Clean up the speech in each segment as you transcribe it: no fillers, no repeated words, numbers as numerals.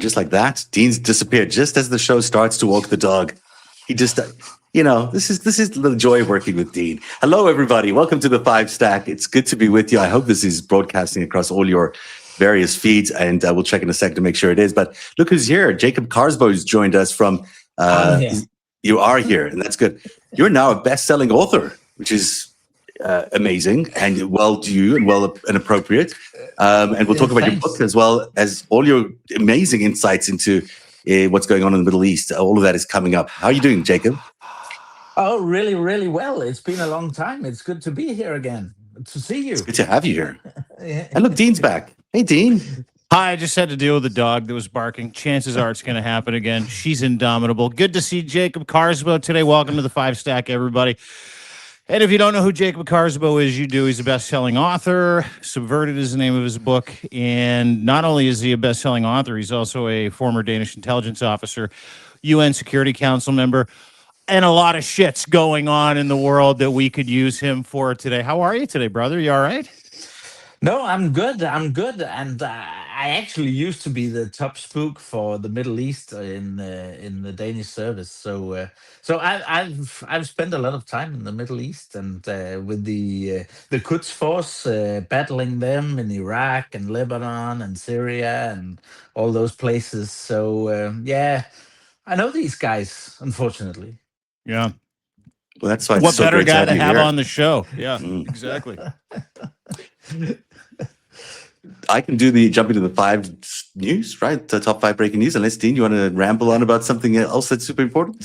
just like that, Dean's disappeared just as the show starts to walk the dog. He just, this is the joy of working with Dean. Hello, everybody. Welcome to the FiveStack. It's good to be with you. I hope this is broadcasting across all your various feeds, and we'll check in a second to make sure it is. But look who's here. Jacob Carsbo's joined us from, you are here, and that's good. You're now a best-selling author, which is amazing and well due and appropriate. And we'll talk about your book as well as all your amazing insights into what's going on in the Middle East. All of that is coming up. How are you doing, Jacob? Oh, really, really well. It's been a long time. It's good to be here again. To see you. It's good to have you here. And look, Dean's back. Hey, Dean. Hi, I just had to deal with the dog that was barking. Chances are it's going to happen again. She's indomitable. Good to see Jacob Carsbo today. Welcome to the FiveStack, everybody. And if you don't know who Jacob Carsbo is, you do. He's a best-selling author. Subverted is the name of his book. And not only is he a best-selling author, he's also a former Danish intelligence officer, UN Security Council member, and a lot of shit's going on in the world that we could use him for today. How are you today, brother? You all right? No, I'm good. And I actually used to be the top spook for the Middle East in the Danish service. So I've spent a lot of time in the Middle East and with the Quds Force, battling them in Iraq and Lebanon and Syria and all those places. So yeah, I know these guys, unfortunately. Yeah. Well, that's why. What so better guy to have here on the show? Yeah, exactly. I can do the jump into the 5 news, right? The top 5 breaking news. Unless, Dean, you want to ramble on about something else that's super important?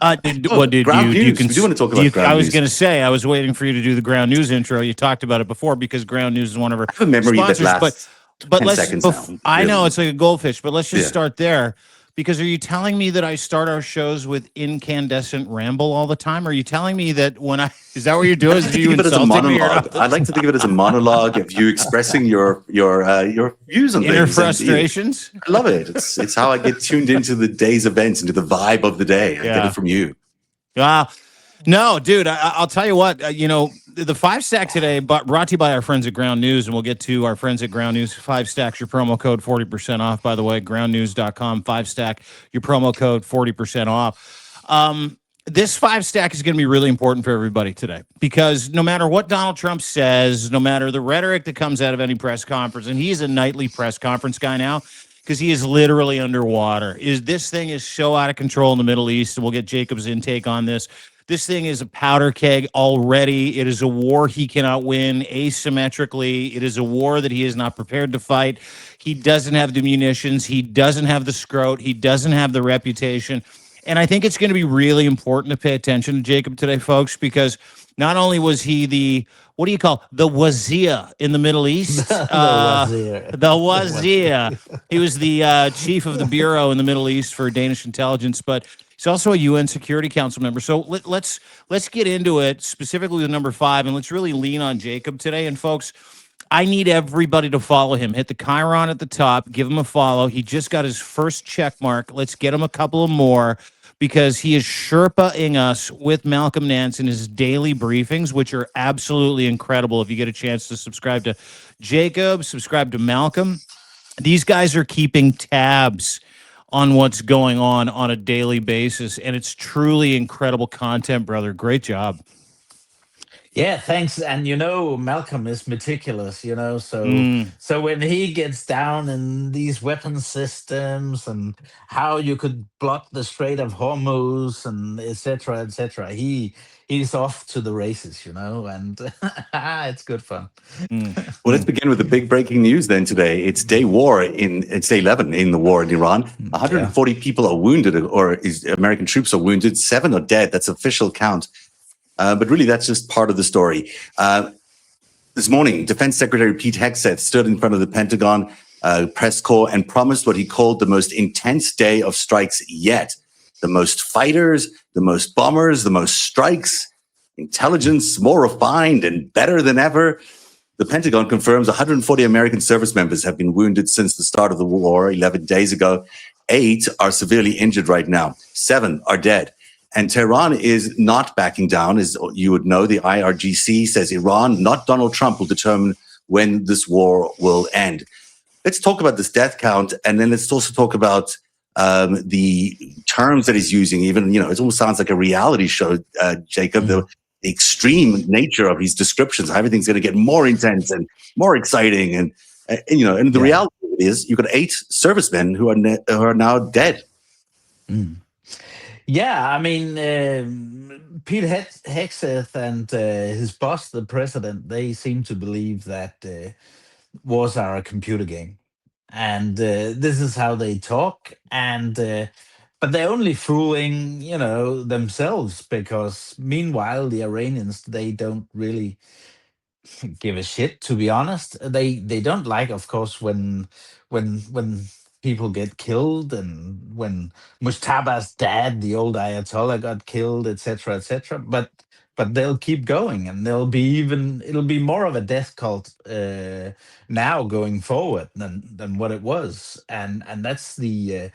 Ground news. We do want to talk about ground news. I was going to say, I was waiting for you to do the ground news intro. You talked about it before because ground news is one of our sponsors. But let's. I know it's like a goldfish, but let's just start there. Because are you telling me that I start our shows with incandescent ramble all the time? Are you telling me that is that what you're doing? Is you insulting me? I'd like to think of it as a monologue of you expressing your views on inner things. frustrations. I love it. It's how I get tuned into the day's events, into the vibe of the day. I get it from you. No, dude, I'll tell you what, the FiveStack today, brought to you by our friends at Ground News, and we'll get to our friends at Ground News. FiveStack's your promo code 40% off, by the way, groundnews.com, FiveStack, your promo code 40% off. This FiveStack is going to be really important for everybody today because no matter what Donald Trump says, no matter the rhetoric that comes out of any press conference, and he's a nightly press conference guy now, because he is literally underwater. This thing is so out of control in the Middle East, and we'll get Jacob's intake on this. This thing is a powder keg already. It is a war he cannot win asymmetrically. It is a war that he is not prepared to fight. He doesn't have the munitions. He doesn't have the scrote. He doesn't have the reputation. And I think it's going to be really important to pay attention to Jacob today, folks, because not only was he the wazir in the Middle East? The wazir. He was the chief of the bureau in the Middle East for Danish intelligence, but he's also a UN Security Council member. So let's get into it, specifically with number 5, and let's really lean on Jacob today. And folks, I need everybody to follow him. Hit the Chiron at the top. Give him a follow. He just got his first check mark. Let's get him a couple of more because he is Sherpa-ing us with Malcolm Nance in his daily briefings, which are absolutely incredible. If you get a chance to subscribe to Jacob, subscribe to Malcolm. These guys are keeping tabs on what's going on a daily basis, and it's truly incredible content, brother. Great job. Yeah, thanks. And Malcolm is meticulous, so when he gets down in these weapon systems and how you could block the Strait of Hormuz and et cetera, he's off to the races, and it's good fun. Well, let's begin with the big breaking news then today. It's day 11 in the war in Iran. 140 people are wounded, American troops are wounded. 7 are dead. That's official count. But really, that's just part of the story. This morning, Defense Secretary Pete Hegseth stood in front of the Pentagon press corps and promised what he called the most intense day of strikes yet. The most fighters, the most bombers, the most strikes, intelligence more refined and better than ever. The Pentagon confirms 140 American service members have been wounded since the start of the war 11 days ago. 8 are severely injured right now. 7 are dead. And Tehran is not backing down. As you would know, the IRGC says Iran, not Donald Trump, will determine when this war will end. let's talk about this death count, and then let's also talk about the terms that he's using. Even, it almost sounds like a reality show, Jacob. The extreme nature of his descriptions. Everything's going to get more intense and more exciting, and and the reality is, you've got 8 servicemen who are now dead. Yeah, I mean, Pete Hegseth and his boss, the president, they seem to believe that wars are a computer game, and this is how they talk. And but they're only fooling, themselves, because meanwhile the Iranians, they don't really give a shit, to be honest. They don't like, of course, when people get killed, and when Mustaba's dad, the old Ayatollah, got killed, etc., etc. But they'll keep going, and it'll be more of a death cult now going forward than what it was. And that's the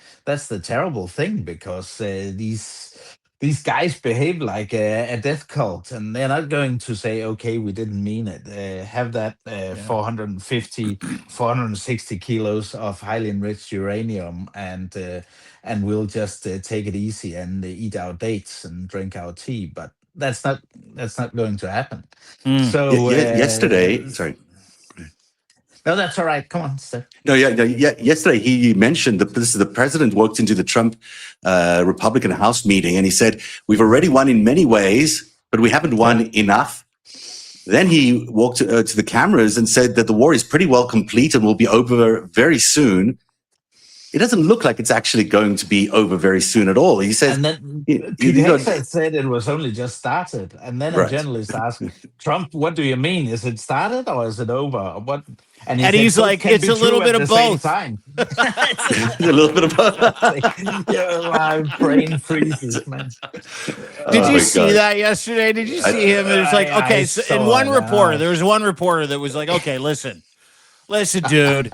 terrible thing, because these guys behave like a death cult, and they're not going to say, okay, we didn't mean it. Have that 450, 460 kilos of highly enriched uranium, and we'll just take it easy and eat our dates and drink our tea. But that's not going to happen. So Yesterday, sorry. No, that's all right. Come on, sir. No, yesterday he mentioned that the president walked into the Trump Republican House meeting, and he said, "We've already won in many ways, but we haven't won enough." Then he walked to the cameras and said that the war is pretty well complete and will be over very soon. It doesn't look like it's actually going to be over very soon at all. He says, and then Pete Hegseth said it was only just started, and then a journalist asked Trump, "What do you mean? Is it started or is it over? What?" And he's like, "It's a little bit of both." A little bit of both. My brain freezes, man. Did you see that yesterday? Did you see him? It's like, okay, so there was one reporter that was like, "Okay, listen, dude.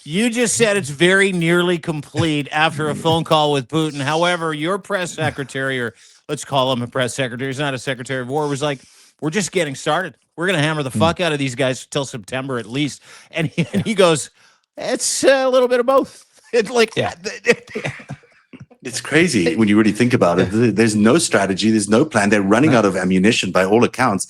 You just said it's very nearly complete after a phone call with Putin. However, your press secretary, or let's call him a press secretary, he's not a secretary of war, was like, we're just getting started. We're going to hammer the fuck out of these guys till September at least." And he goes, "It's a little bit of both." It's like, it's crazy when you really think about it. There's no strategy. There's no plan. They're running out of ammunition by all accounts.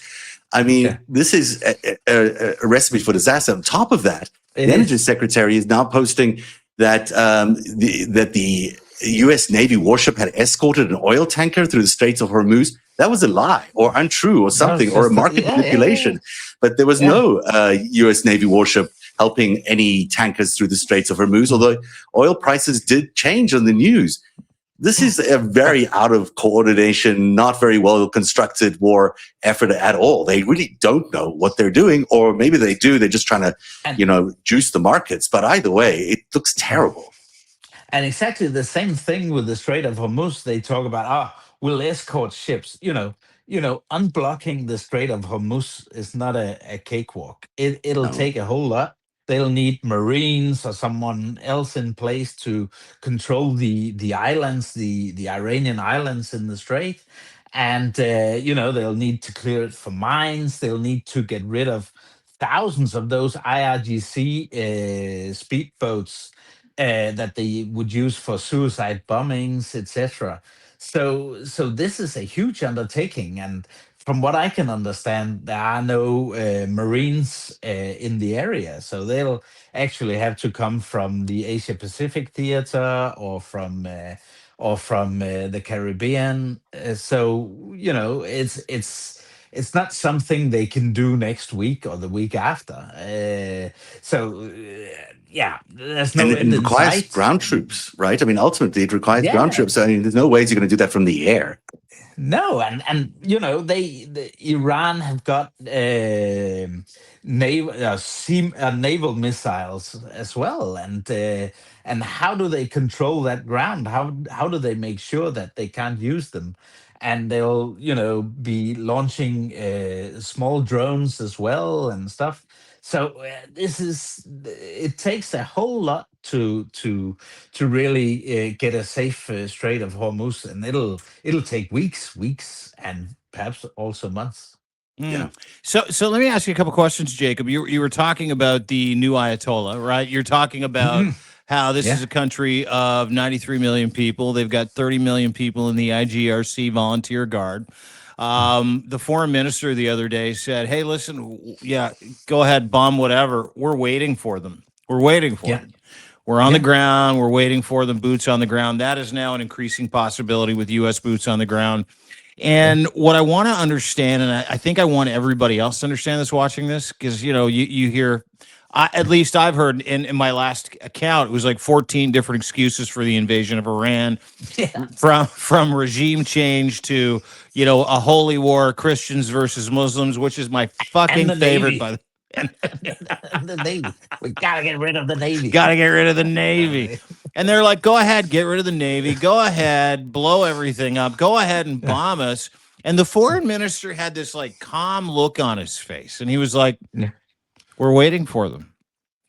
I mean, this is a recipe for disaster. On top of that, the Energy Secretary is now posting that the U.S. Navy warship had escorted an oil tanker through the Straits of Hormuz. That was a lie, or untrue, or something, or a market manipulation. But there was no U.S. Navy warship helping any tankers through the Straits of Hormuz, although oil prices did change on the news. This is a very out of coordination, not very well constructed war effort at all. They really don't know what they're doing, or maybe they do. They're just trying to, juice the markets. But either way, it looks terrible. And exactly the same thing with the Strait of Hormuz. They talk about, we'll escort ships. Unblocking the Strait of Hormuz is not a cakewalk. It'll take a whole lot. They'll need Marines or someone else in place to control the islands, the Iranian islands in the Strait. And, they'll need to clear it for mines. They'll need to get rid of thousands of those IRGC speedboats that they would use for suicide bombings, etc. So this is a huge undertaking, and from what I can understand, there are no Marines in the area, so they'll actually have to come from the Asia Pacific theater or from the Caribbean. It's not something they can do next week or the week after. There's no and it requires ground troops, right? I mean, ultimately, it requires ground troops. I mean, there's no ways you're going to do that from the air. No, and Iran have got naval missiles as well, and how do they control that ground? How do they make sure that they can't use them? And they'll be launching small drones as well and stuff. So it takes a whole lot to really get a safe Strait of Hormuz, and it'll take weeks, and perhaps also months. Yeah. So let me ask you a couple questions, Jacob. You were talking about the new Ayatollah, right? You're talking about how this is a country of 93 million people. They've got 30 million people in the IGRC volunteer guard. The foreign minister the other day said, "Hey, listen, go ahead, bomb whatever. We're waiting for them. We're waiting for them. We're on the ground. We're waiting for them. Boots on the ground." That is now an increasing possibility with U.S. boots on the ground. And what I want to understand, and I think I want everybody else to understand this watching this, because you hear, at least I've heard in my last account, it was like 14 different excuses for the invasion of Iran, from regime change to a holy war, Christians versus Muslims, which is my fucking favorite. By the the Navy. We gotta get rid of the Navy. Gotta get rid of the Navy. And they're like, go ahead, get rid of the Navy. Go ahead, blow everything up. Go ahead and bomb us. And the foreign minister had this like calm look on his face. And he was like, we're waiting for them.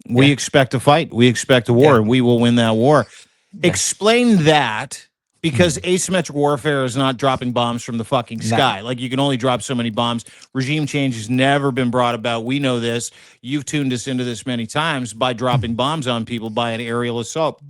We expect a fight. We expect a war, and we will win that war. Explain that, because asymmetric warfare is not dropping bombs from the fucking sky. Like, you can only drop so many bombs. Regime change has never been brought about. We know this. You've tuned us into this many times by dropping bombs on people by an aerial assault.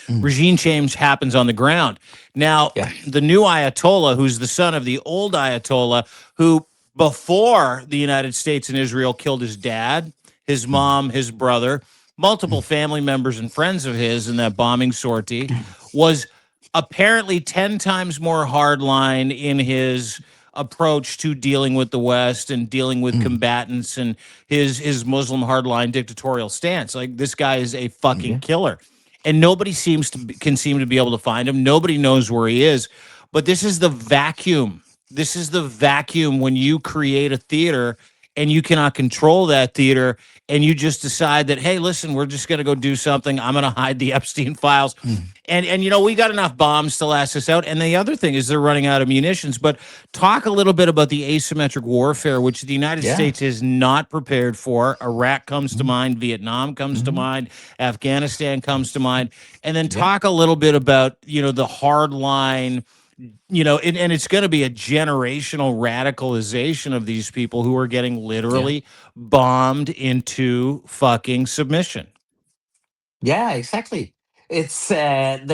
Regime change happens on the ground. Now, the new Ayatollah, who's the son of the old Ayatollah, who before the United States and Israel killed his dad, his mom, his brother, multiple family members and friends of his in that bombing sortie, was apparently 10 times more hardline in his approach to dealing with the West and dealing with combatants, and his Muslim hardline dictatorial stance. Like, this guy is a fucking killer. And nobody can seem to be able to find him. Nobody knows where he is. But this is the vacuum. This is the vacuum when you create a theater and you cannot control that theater, and you just decide that, hey, listen, we're just going to go do something. I'm going to hide the Epstein files. And we got enough bombs to last us out. And the other thing is they're running out of munitions. But talk a little bit about the asymmetric warfare, which the United States is not prepared for. Iraq comes to mind. Vietnam comes to mind. Afghanistan comes to mind. And then talk a little bit about, the hard line, and it's going to be a generational radicalization of these people who are getting literally bombed into fucking submission. Yeah, exactly. It's they'll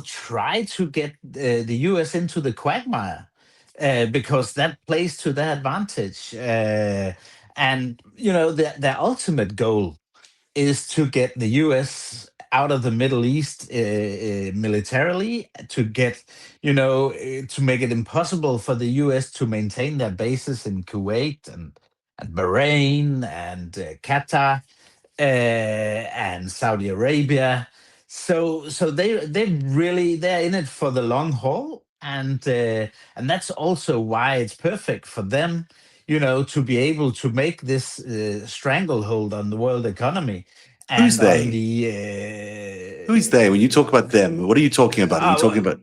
try to get the U.S. into the quagmire because that plays to their advantage, and their ultimate goal is to get the U.S. out of the Middle East militarily, to get to make it impossible for the U.S. to maintain their bases in Kuwait and Bahrain and Qatar and Saudi Arabia. So they're in it for the long haul, and that's also why it's perfect for them, to be able to make this stranglehold on the world economy. And Who's they? On the, Who's they? When you talk about them, what are you talking about? Are you talking about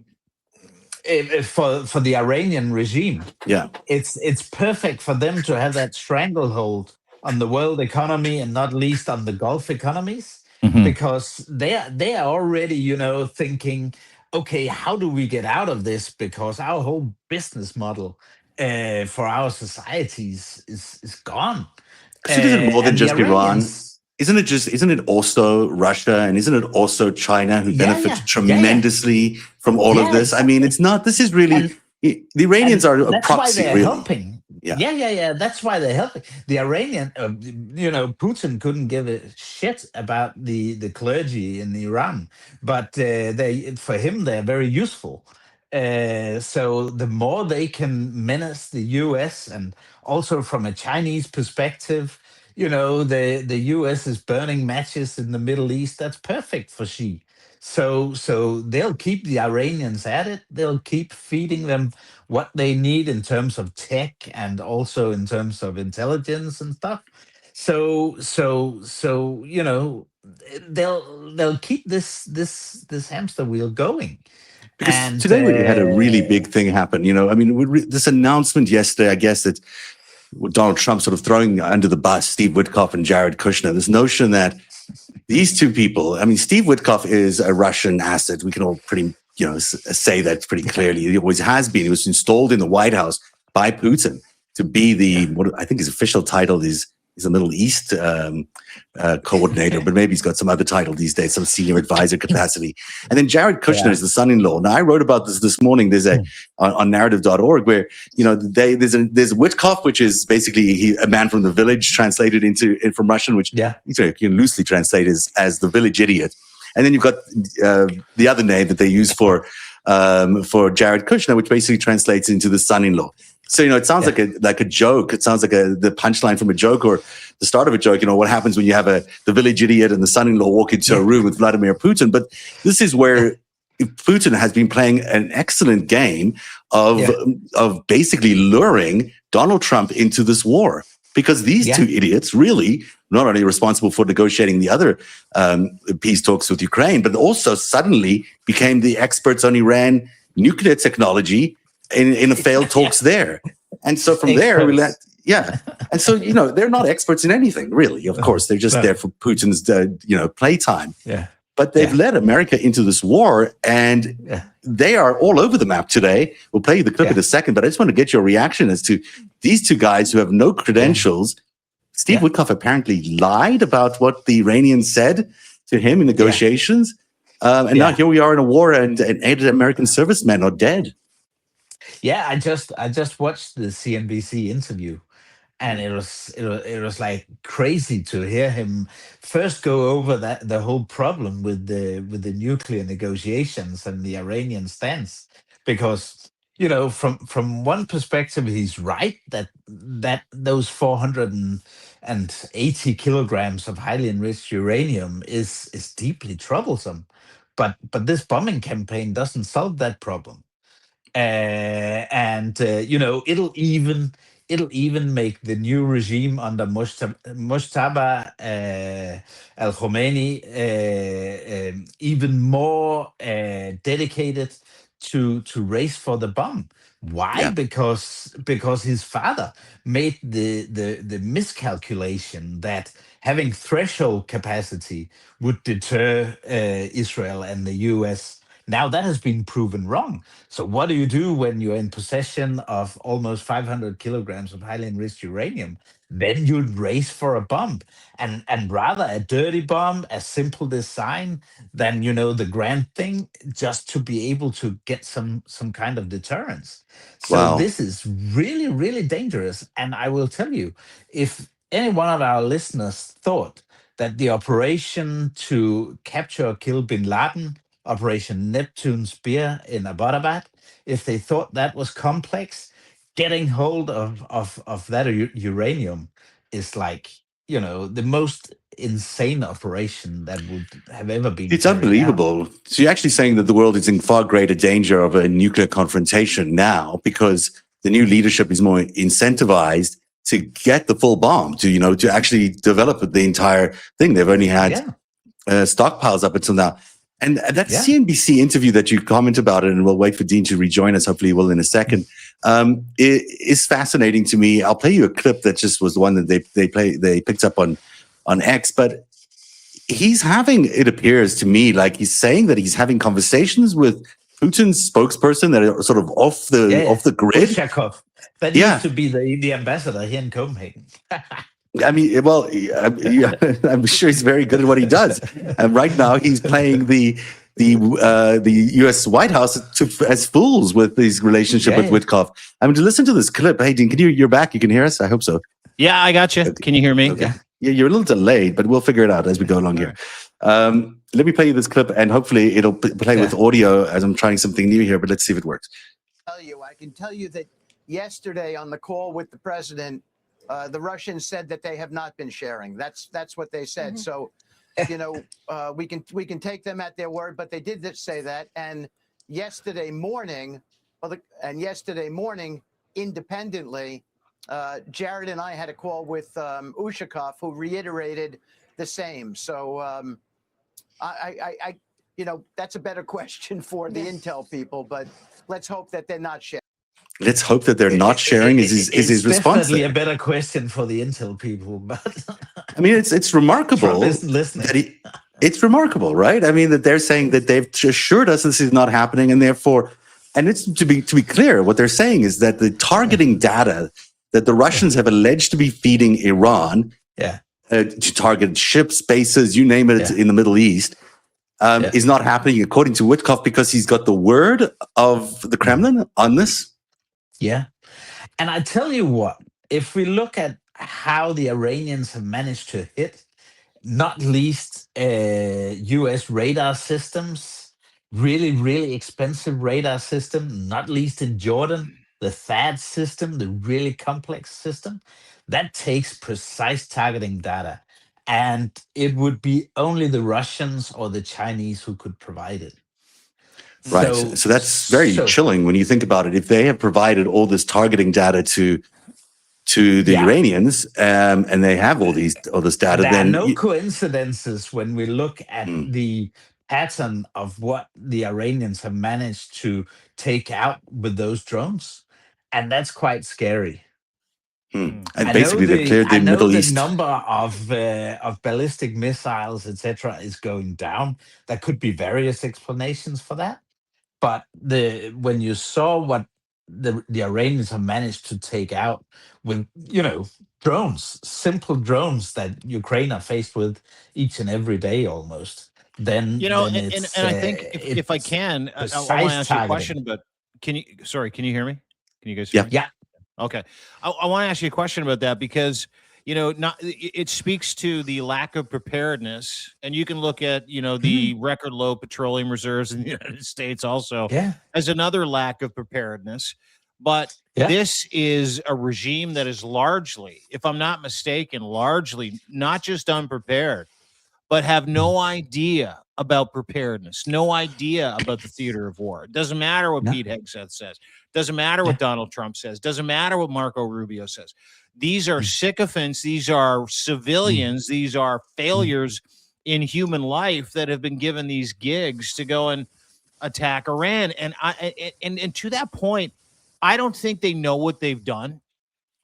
for the Iranian regime? Yeah, it's perfect for them to have that stranglehold on the world economy, and not least on the Gulf economies, because they are already, thinking, okay, how do we get out of this? Because our whole business model for our societies is gone. So is it more than just Iran? Isn't it also Russia, and isn't it also China, who benefits tremendously from all of this? I mean, it's not. This is really the Iranians are a proxy. That's why they're really helping. Yeah. That's why they're helping. The Iranian, Putin couldn't give a shit about the clergy in Iran, but for him they're very useful. So the more they can menace the U.S., and also from a Chinese perspective, the U.S. is burning matches in the Middle East. That's perfect for Xi. So they'll keep the Iranians at it. They'll keep feeding them what they need in terms of tech, and also in terms of intelligence and stuff. So they'll keep this hamster wheel going. Because And today we had a really big thing happen. This announcement yesterday, I guess, that Donald Trump sort of throwing under the bus Steve Witkoff and Jared Kushner. This notion that these two people, Steve Witkoff is a Russian asset. We can all pretty, say that pretty clearly. He always has been. He was installed in the White House by Putin. to be the what I think his official title is a Middle East coordinator, but maybe he's got some other title these days, some senior advisor capacity. And then Jared Kushner is the son-in-law. Now I wrote about this morning. There's on narrative.org where there's Witkoff, which is basically a man from the village translated from Russian, which you can loosely translate as the village idiot. And then you've got the other name that they use for Jared Kushner, which basically translates into the son-in-law. So, it sounds like a joke. It sounds like the punchline from a joke or the start of a joke. What happens when you have the village idiot and the son-in-law walk into a room with Vladimir Putin. But this is where Putin has been playing an excellent game of basically luring Donald Trump into this war. Because these two idiots really not only responsible for negotiating the other peace talks with Ukraine, but also suddenly became the experts on Iran nuclear technology in a failed talks there. And so from there, and so, they're not experts in anything, really. Of course, they're just there for Putin's, playtime. Yeah. But they've led America into this war, and they are all over the map today. We'll play you the clip in a second, but I just want to get your reaction as to these two guys who have no credentials. Steve Witkoff apparently lied about what the Iranians said to him in negotiations. And now here we are in a war, and 8 American servicemen are dead. Yeah, I just watched the CNBC interview, and it was like crazy to hear him first go over the whole problem with the nuclear negotiations and the Iranian stance, because from one perspective he's right that those 480 kilograms of highly enriched uranium is deeply troublesome, but this bombing campaign doesn't solve that problem. It'll even make the new regime under Mujtaba al-Khomeini even more dedicated to race for the bomb. Why? Yeah. Because his father made the miscalculation that having threshold capacity would deter Israel and the US. Now that has been proven wrong. So what do you do when you're in possession of almost 500 kilograms of highly enriched uranium? Then you'd race for a bomb, and rather a dirty bomb, a simple design than the grand thing, just to be able to get some kind of deterrence. So This is really, really dangerous. And I will tell you, if any one of our listeners thought that the operation to capture or kill bin Laden, Operation Neptune Spear in Abbottabad, if they thought that was complex, getting hold of that uranium is like, the most insane operation that would have ever been. It's unbelievable. So you're actually saying that the world is in far greater danger of a nuclear confrontation now because the new leadership is more incentivized to get the full bomb, to actually develop the entire thing. They've only had stockpiles up until now. And that CNBC interview that you comment about it, and we'll wait for Dean to rejoin us, hopefully he will in a second, it is fascinating to me. I'll play you a clip that just was the one that they picked up on X, but he's having, it appears to me, like he's saying that he's having conversations with Putin's spokesperson that are sort of off the grid. Witkoff. That used to be the ambassador here in Copenhagen. I mean, well, I'm sure he's very good at what he does. And right now, he's playing the U.S. White House as fools with his relationship with Witkoff. I mean, to listen to this clip. Hey, Dean, you're back? You can hear us? I hope so. Yeah, I got you. Okay. Can you hear me? Okay. Yeah, you're a little delayed, but we'll figure it out as we go along here. Let me play you this clip, and hopefully it'll play with audio as I'm trying something new here. But let's see if it works. I can tell you that yesterday on the call with the president, the Russians said that they have not been sharing. That's what they said. Mm-hmm. So, we can take them at their word, but they did say that. And yesterday morning, independently, Jared and I had a call with Ushakov, who reiterated the same. So, I that's a better question for the intel people, but let's hope that they're not sharing. Let's hope that they're not sharing. Is his response? It's definitely a better question for the intel people, but I mean, it's remarkable. Listening. It's remarkable, right? I mean, that they're saying that they've assured us this is not happening, and therefore, and it's to be clear, what they're saying is that the targeting data that the Russians have alleged to be feeding Iran Yeah. To target ships, bases, you name it, in the Middle East, is not happening, according to Witkoff, because he's got the word of the Kremlin on this. Yeah. And I tell you what, if we look at how the Iranians have managed to hit, not least US radar systems, really, really expensive radar system, not least in Jordan, the THAAD system, the really complex system, that takes precise targeting data. And it would be only the Russians or the Chinese who could provide it. Right. So that's very chilling when you think about it. If they have provided all this targeting data to the Iranians, and they have all this data, there then are no coincidences when we look at the pattern of what the Iranians have managed to take out with those drones, and that's quite scary. And basically, they cleared the Middle East. Number of ballistic missiles, etc., is going down. There could be various explanations for that, but when you saw what the Iranians have managed to take out with, drones, simple drones that Ukraine are faced with each and every day almost, then and I think if I can, I want to ask you a question. But can you hear me? Can you guys hear me? Yeah. Okay. I want to ask you a question about that because, it speaks to the lack of preparedness. And you can look at, the record low petroleum reserves in the United States also as another lack of preparedness. But this is a regime that is largely, if I'm not mistaken, largely not just unprepared, but have no idea about preparedness, no idea about the theater of war. It doesn't matter what Pete Hegseth says. Doesn't matter what Donald Trump says. Doesn't matter what Marco Rubio says. These are sycophants. These are civilians. These are failures in human life that have been given these gigs to go and attack Iran. And and to that point, I don't think they know what they've done.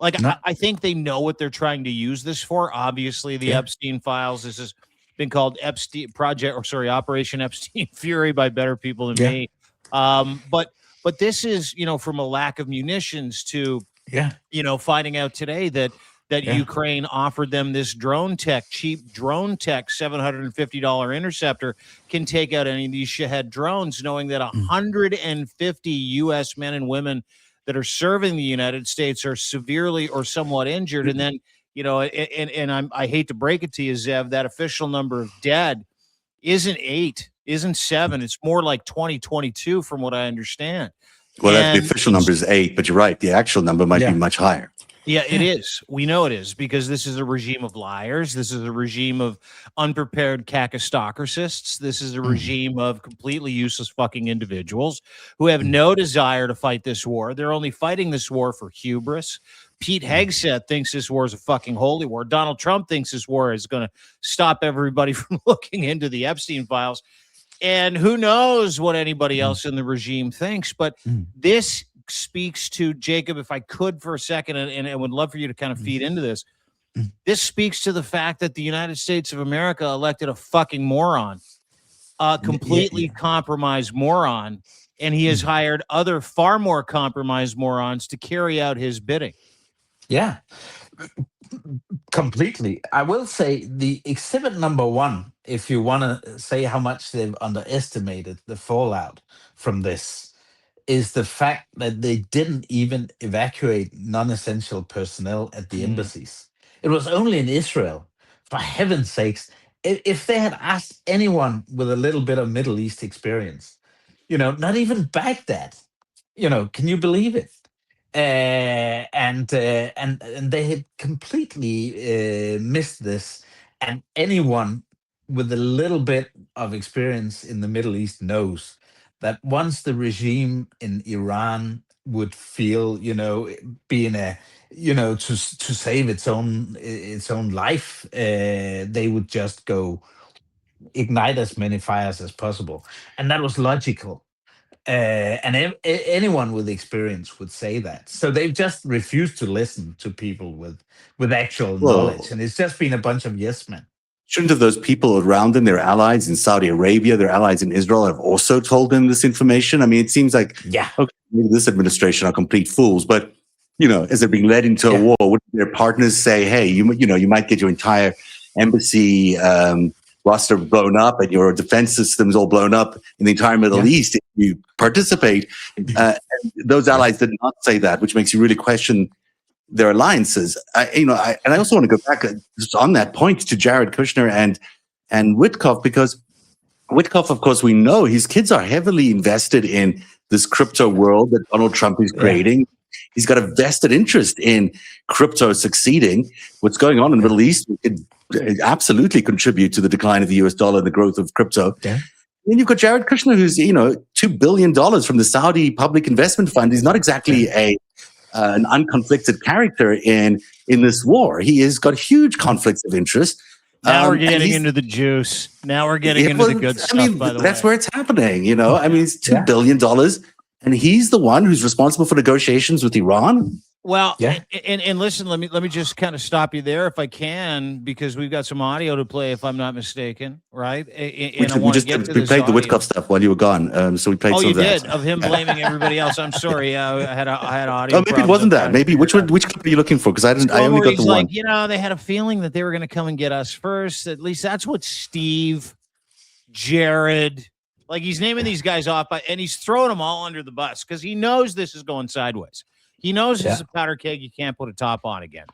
I think they know what they're trying to use this for. Obviously, the Epstein files. This has been called Operation Epstein Fury by better people than me. But this is, from a lack of munitions to, finding out today that Ukraine offered them this cheap drone tech, $750 interceptor can take out any of these Shahed drones, knowing that 150 U.S. men and women that are serving the United States are severely or somewhat injured. And then, I hate to break it to you, Zev, that official number of dead isn't 8, isn't 7. It's more like 2022 from what I understand. Well, the official number is 8, but you're right. The actual number might be much higher. Yeah, it is. We know it is because this is a regime of liars. This is a regime of unprepared kakistocracists. This is a regime of completely useless fucking individuals who have no desire to fight this war. They're only fighting this war for hubris. Pete Hegseth thinks this war is a fucking holy war. Donald Trump thinks this war is going to stop everybody from looking into the Epstein files. And who knows what anybody else in the regime thinks. But this speaks to, Jacob, if I could for a second, and I would love for you to kind of feed into this. This speaks to the fact that the United States of America elected a fucking moron, a completely compromised moron, and he has hired other far more compromised morons to carry out his bidding. Yeah, completely. I will say the exhibit number 1, if you want to say how much they've underestimated the fallout from this, is the fact that they didn't even evacuate non-essential personnel at the embassies. It was only in Israel. For heaven's sakes, if they had asked anyone with a little bit of Middle East experience, not even Baghdad, can you believe it? And they had completely missed this. And anyone with a little bit of experience in the Middle East knows that once the regime in Iran would feel, being to save its own life, they would just go ignite as many fires as possible, and that was logical. And anyone with experience would say that. So they've just refused to listen to people with actual knowledge, and it's just been a bunch of yes men. Shouldn't have those people around them, their allies in Saudi Arabia, their allies in Israel, have also told them this information? I mean, it seems like, okay, maybe this administration are complete fools, but as they're being led into a war, wouldn't their partners say, hey, you might get your entire embassy roster blown up and your defense systems all blown up in the entire Middle East if you participate? And those allies did not say that, which makes you really question their alliances. And I also want to go back just on that point to Jared Kushner and Witkoff, because Witkoff, of course, we know his kids are heavily invested in this crypto world that Donald Trump is creating. He's got a vested interest in crypto succeeding. What's going on in the Middle East could absolutely contribute to the decline of the US dollar and the growth of crypto. Yeah. Then you've got Jared Kushner, who's, $2 billion from the Saudi Public Investment Fund. He's not exactly an unconflicted character in this war. He has got huge conflicts of interest. Now we're getting into the juice. Now we're getting into the good stuff, by the way. That's where it's happening, it's $2 billion, and he's the one who's responsible for negotiations with Iran. Well, and listen, let me just kind of stop you there if I can, because we've got some audio to play, if I'm not mistaken, right? We played the Witkoff stuff while you were gone, so we played some of that. Oh, you did? Of him blaming everybody else. I'm sorry, I had audio. Oh, maybe it wasn't that. Maybe which clip are you looking for? Because I only got the one. They had a feeling that they were going to come and get us first. At least that's what Steve, Jared, he's naming these guys off, and he's throwing them all under the bus because he knows this is going sideways. He knows it's a powder keg you can't put a top on again.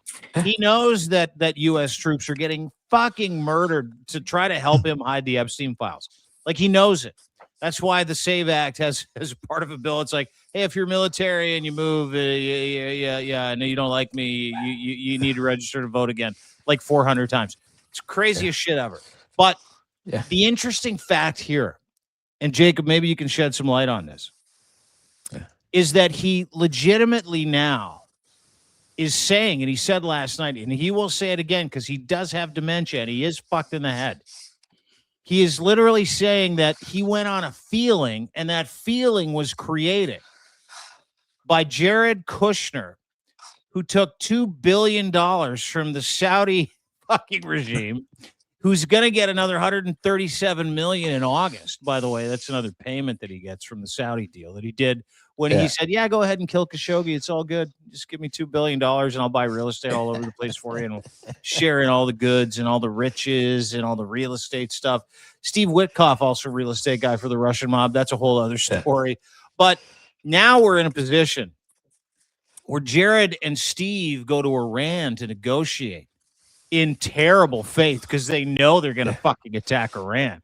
He knows that U.S. troops are getting fucking murdered to try to help him hide the Epstein files. He knows it. That's why the SAVE Act has as part of a bill. It's like, hey, if you're military and you move, and you don't like me, you need to register to vote again, 400 times. It's craziest shit ever. But the interesting fact here, and Jacob, maybe you can shed some light on this, is that he legitimately now is saying, and he said last night, and he will say it again because he does have dementia and he is fucked in the head. He is literally saying that he went on a feeling, and that feeling was created by Jared Kushner, who took $2 billion from the Saudi fucking regime, who's going to get another $137 million in August. By the way, that's another payment that he gets from the Saudi deal that he did when he said, go ahead and kill Khashoggi. It's all good. Just give me $2 billion and I'll buy real estate all over the place for you, and we'll share in all the goods and all the riches and all the real estate stuff. Steve Witkoff, also real estate guy for the Russian mob. That's a whole other story. But now we're in a position where Jared and Steve go to Iran to negotiate in terrible faith because they know they're going to fucking attack Iran.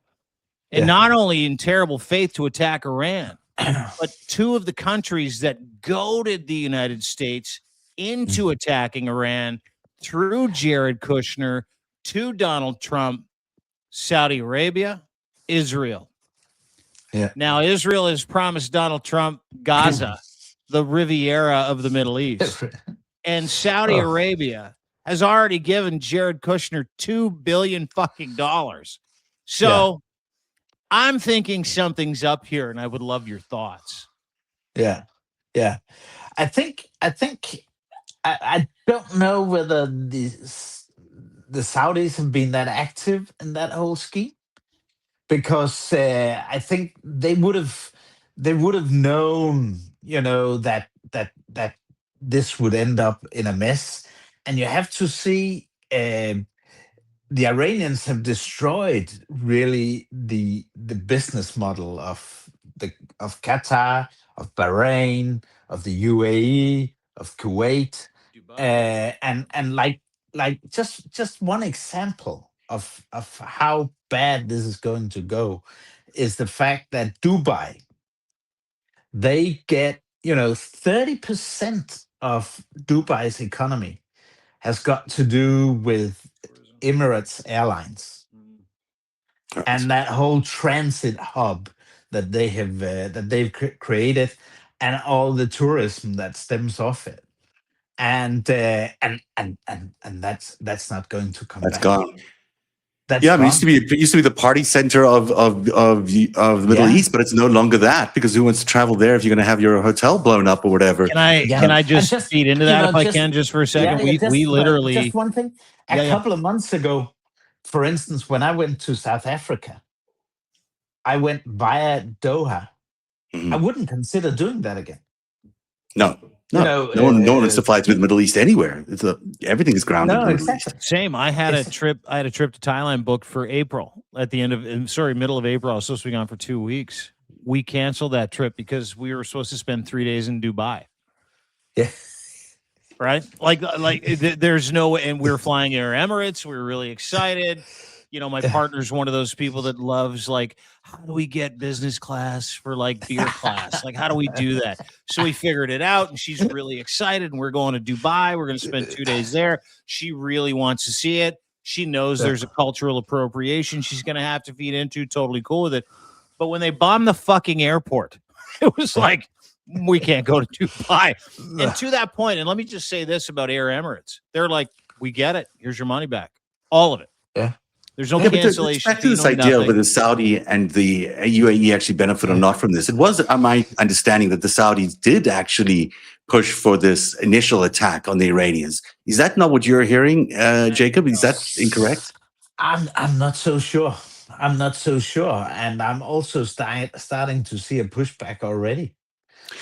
And not only in terrible faith to attack Iran, but two of the countries that goaded the United States into attacking Iran through Jared Kushner to Donald Trump, Saudi Arabia, Israel. Now, Israel has promised Donald Trump Gaza, the Riviera of the Middle East. And Saudi Arabia has already given Jared Kushner $2 billion fucking dollars. So I'm thinking something's up here, and I would love your thoughts. I don't know whether the Saudis have been that active in that whole scheme, because I think they would have known, that this would end up in a mess. And you have to see, the Iranians have destroyed really the business model of Qatar, of Bahrain, of the UAE, of Kuwait, and just one example of how bad this is going to go is the fact that Dubai, they get 30% of Dubai's economy has got to do with Emirates Airlines, and that whole transit hub that they have they've created, and all the tourism that stems off it, and that's not going to come. That's back. gone. That's gone. It used to be the party center of the Middle East, but it's no longer that, because who wants to travel there if you're going to have your hotel blown up or whatever? Can I just feed into that if I can, just for a second? We literally just one thing. A couple of months ago, for instance, when I went to South Africa, I went via Doha. I wouldn't consider doing that again. No, No, no one wants to fly to the Middle East anywhere. Everything is grounded in the Middle East. Same. I had a trip to Thailand booked for April at the middle of April. I was supposed to be gone for 2 weeks. We canceled that trip because we were supposed to spend 3 days in Dubai. Yeah. Right? There's no way. And we were flying Air Emirates. We were really excited. You know, my partner's one of those people that loves, like, how do we get business class for like beer class? Like, how do we do that? So we figured it out, and she's really excited. And we're going to Dubai. We're going to spend 2 days there. She really wants to see it. She knows there's a cultural appropriation she's going to have to feed into. Totally cool with it. But when they bombed the fucking airport, it was like, we can't go to Dubai. And to that point, and let me just say this about Air Emirates. They're like, we get it. Here's your money back. All of it. Yeah. There's no cancellation. Back to this idea of whether the Saudi and the UAE actually benefit or not from this. It was my understanding that the Saudis did actually push for this initial attack on the Iranians. Is that not what you're hearing, Jacob? Is that incorrect? I'm not so sure. I'm not so sure, and I'm also starting to see a pushback already.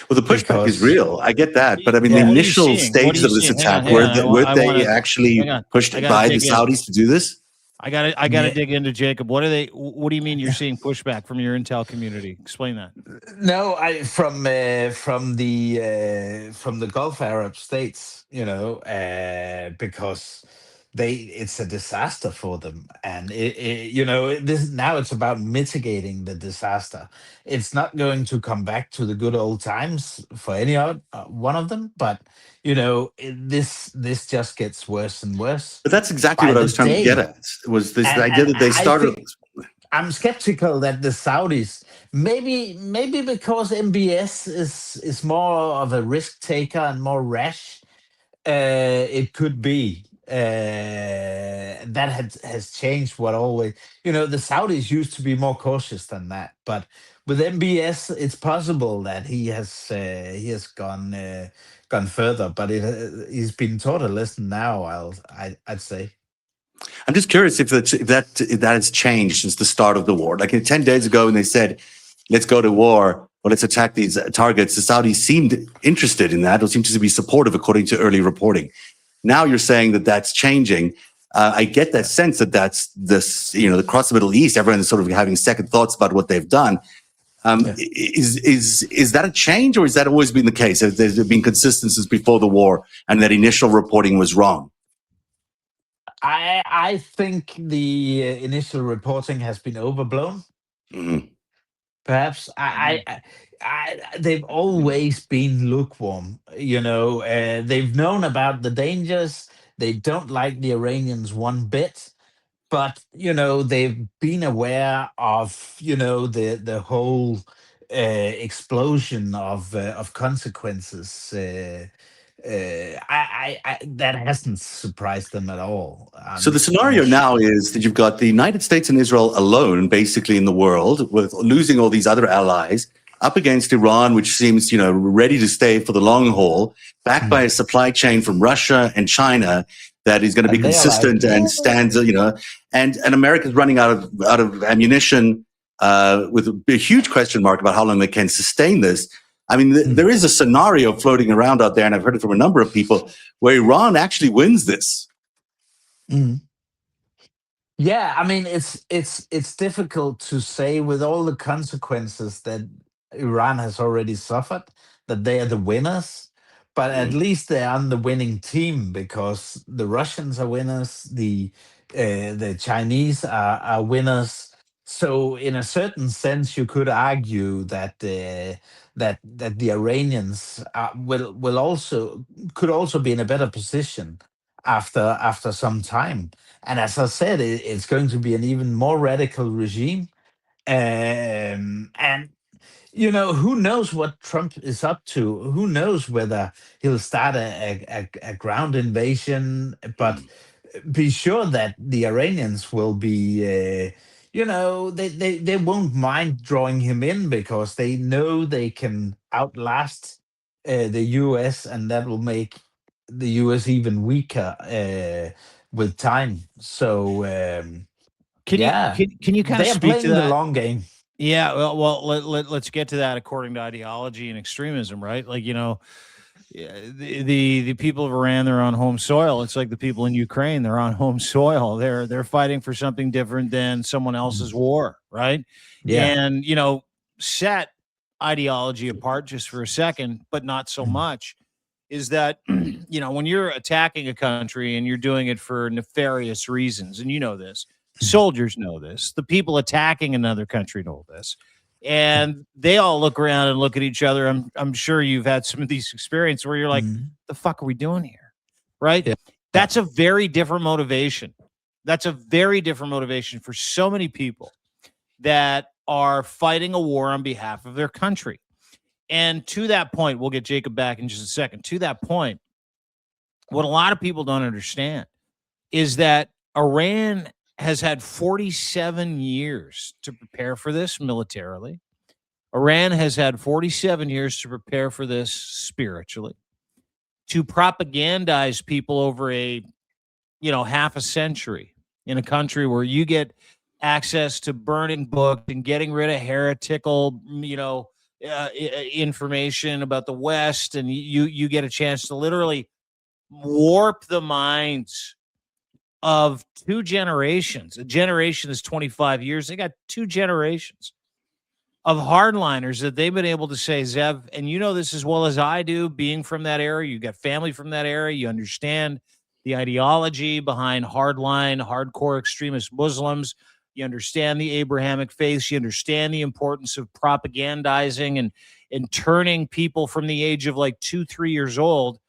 Well, the pushback is real. I get that, but I mean, the initial stages of this attack were they actually pushed by the Saudis to do this? I gotta dig into Jacob. What do you mean you're seeing pushback from your intel community? Explain that. No, from the Gulf Arab states, you know, because it's a disaster for them, and now it's about mitigating the disaster. It's not going to come back to the good old times for any one of them, but this just gets worse and worse. But that's exactly what I was trying to get at. Was this idea that they started? I'm skeptical that the Saudis, maybe because MBS is more of a risk taker and more rash. It could be that has changed. What always, the Saudis used to be more cautious than that, but with MBS, it's possible that he has gone further. But he's been taught a lesson now. I'd say. I'm just curious if that has changed since the start of the war. Like 10 days ago, when they said, "Let's go to war," or "Let's attack these targets," the Saudis seemed interested in that, or seemed to be supportive, according to early reporting. Now you're saying that that's changing. I get that sense that that's this, across the Middle East, everyone's sort of having second thoughts about what they've done. Is that a change, or has that always been the case? Has there been consistent since before the war, and that initial reporting was wrong? I think the initial reporting has been overblown. Mm-hmm. Perhaps they've always been lukewarm. They've known about the dangers. They don't like the Iranians one bit, but they've been aware of the whole explosion of consequences. That hasn't surprised them at all. So the scenario now is that you've got the United States and Israel alone, basically, in the world, with losing all these other allies, up against Iran, which seems, ready to stay for the long haul, backed by a supply chain from Russia and China that is going to be consistent and stands, and America's running out of ammunition, with a huge question mark about how long they can sustain this. I mean, there is a scenario floating around out there, and I've heard it from a number of people, where Iran actually wins this. Mm. Yeah, I mean, it's difficult to say with all the consequences that Iran has already suffered, that they are the winners. But at least they're on the winning team, because the Russians are winners, the Chinese are winners. So, in a certain sense, you could argue that the Iranians could also be in a better position after some time. And as I said, it's going to be an even more radical regime. And who knows what Trump is up to? Who knows whether he'll start a ground invasion? But be sure that the Iranians will be, they won't mind drawing him in, because they know they can outlast the US, and that will make the US even weaker with time. So, can you kind of they're speak playing to that? the long game. Yeah, well, let's get to that according to ideology and extremism, right? Like, the people of Iran, they're on home soil. It's like the people in Ukraine, they're on home soil. They're fighting for something different than someone else's war, right? Yeah. And set ideology apart just for a second, but not so much. Is that when you're attacking a country and you're doing it for nefarious reasons, and this, soldiers know this, the people attacking another country know this, and they all look around and look at each other. I'm sure you've had some of these experiences where you're like, the fuck are we doing here? Right? Yeah. That's a very different motivation. That's a very different motivation for so many people that are fighting a war on behalf of their country. And to that point, we'll get Jacob back in just a second. To that point, what a lot of people don't understand is that Iran has had 47 years to prepare for this militarily. Iran has had 47 years to prepare for this spiritually. To propagandize people over a, half a century in a country where you get access to burning books and getting rid of heretical, information about the West, and you get a chance to literally warp the minds of two generations. A generation is 25 years. They got two generations of hardliners that they've been able to say, Zev, and this as well as I do, being from that era. You got family from that era. You understand the ideology behind hardcore extremist Muslims. You understand the Abrahamic faiths. You understand the importance of propagandizing and turning people from the age of like 2-3 years old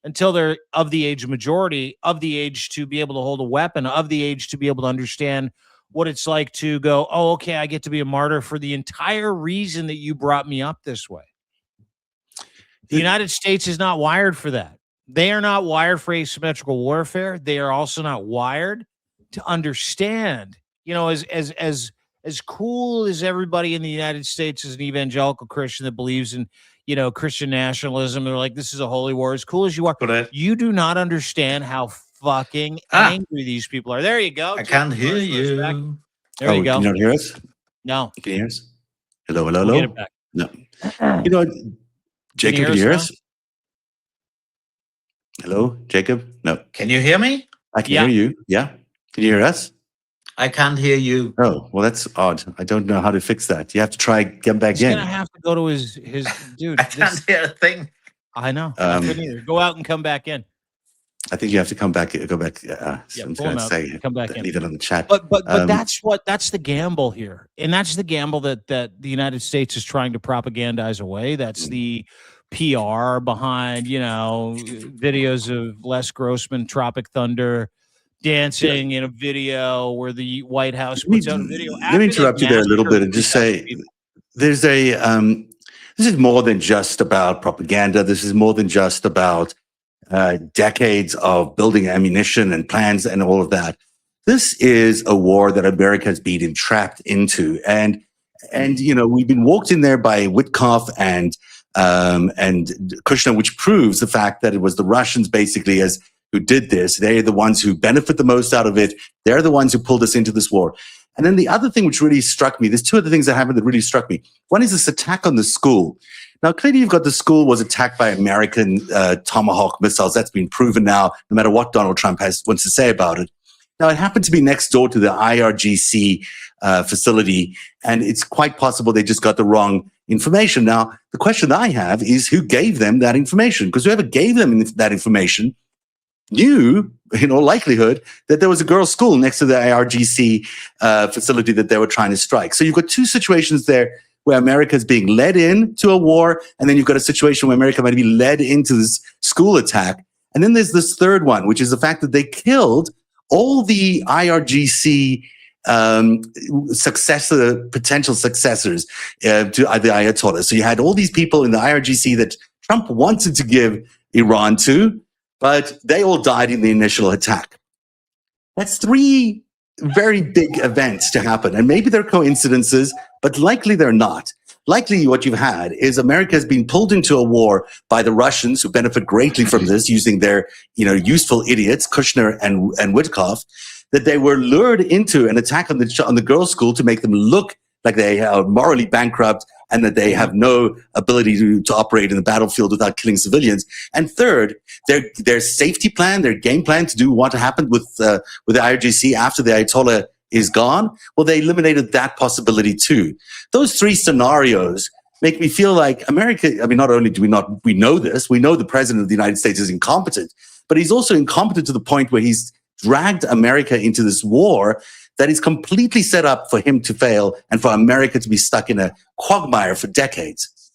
until they're of the age of majority, of the age to be able to hold a weapon, of the age to be able to understand what it's like to go, oh, okay, I get to be a martyr for the entire reason that you brought me up this way. The United States is not wired for that. They are not wired for asymmetrical warfare. They are also not wired to understand, as cool as everybody in the United States is an evangelical Christian that believes in, Christian nationalism. They're like, this is a holy war. As cool as you are, you do not understand how fucking angry these people are. There you go. I can't hear you. There you go. Can you not hear us? No. Can you hear us? Hello, hello, We'll hello. get it back. No. Jacob, can you hear us? Hello, Jacob? No. Can you hear me? I can hear you. Yeah. Can you hear us? I can't hear you. Oh, well, that's odd. I don't know how to fix that. You have to try get back He's in. gonna have to go to his dude. I can't hear a thing. I know. I couldn't either. Go out and come back in. I think you have to come back. Go back. Yeah, I'm pull him going to out. say Come back in. leave it on the chat. But that's the gamble here, and that's the gamble that the United States is trying to propagandize away. That's the PR behind videos of Les Grossman, Tropic Thunder, dancing in a video where the White House puts out a video. Let me interrupt you there a little bit and just say there's a this is more than just about propaganda. This is more than just about decades of building ammunition and plans and all of that. This is a war that America has been entrapped into, and we've been walked in there by Witkoff and Kushner, which proves the fact that it was the Russians basically who did this. They're the ones who benefit the most out of it. They're the ones who pulled us into this war. And then the other thing which really struck me, there's two other things that happened that really struck me. One is this attack on the school. Now, clearly you've got the school was attacked by American Tomahawk missiles. That's been proven now, no matter what Donald Trump wants to say about it. Now, it happened to be next door to the IRGC facility, and it's quite possible they just got the wrong information. Now, the question I have is who gave them that information? Because whoever gave them that information knew, in all likelihood, that there was a girls' school next to the IRGC facility that they were trying to strike. So you've got two situations there where America is being led into a war, and then you've got a situation where America might be led into this school attack. And then there's this third one, which is the fact that they killed all the IRGC potential successors to the Ayatollah. So you had all these people in the IRGC that Trump wanted to give Iran to, but they all died in the initial attack. That's three very big events to happen. And maybe they're coincidences, but likely they're not. Likely what you've had is America has been pulled into a war by the Russians, who benefit greatly from this, using their useful idiots, Kushner and Witkoff, that they were lured into an attack on the girls' school to make them look like they are morally bankrupt and that they have no ability to operate in the battlefield without killing civilians. And third, their safety plan, their game plan to do what happened with the IRGC after the Ayatollah is gone, well, they eliminated that possibility too. Those three scenarios make me feel like America, I mean, not only do we know this, we know the president of the United States is incompetent, but he's also incompetent to the point where he's dragged America into this war that is completely set up for him to fail and for America to be stuck in a quagmire for decades.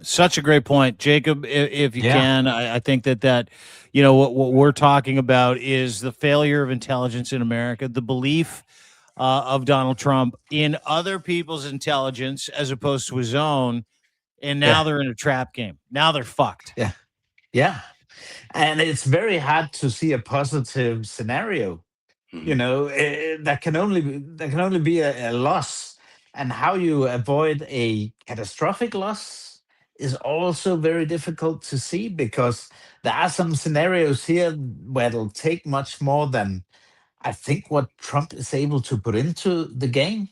Such a great point, Jacob. If you can, I think that what we're talking about is the failure of intelligence in America, the belief of Donald Trump in other people's intelligence as opposed to his own, and now they're in a trap game. Now they're fucked. Yeah, and it's very hard to see a positive scenario. That can only be a loss, and how you avoid a catastrophic loss is also very difficult to see, because there are some scenarios here where it'll take much more than I think what Trump is able to put into the game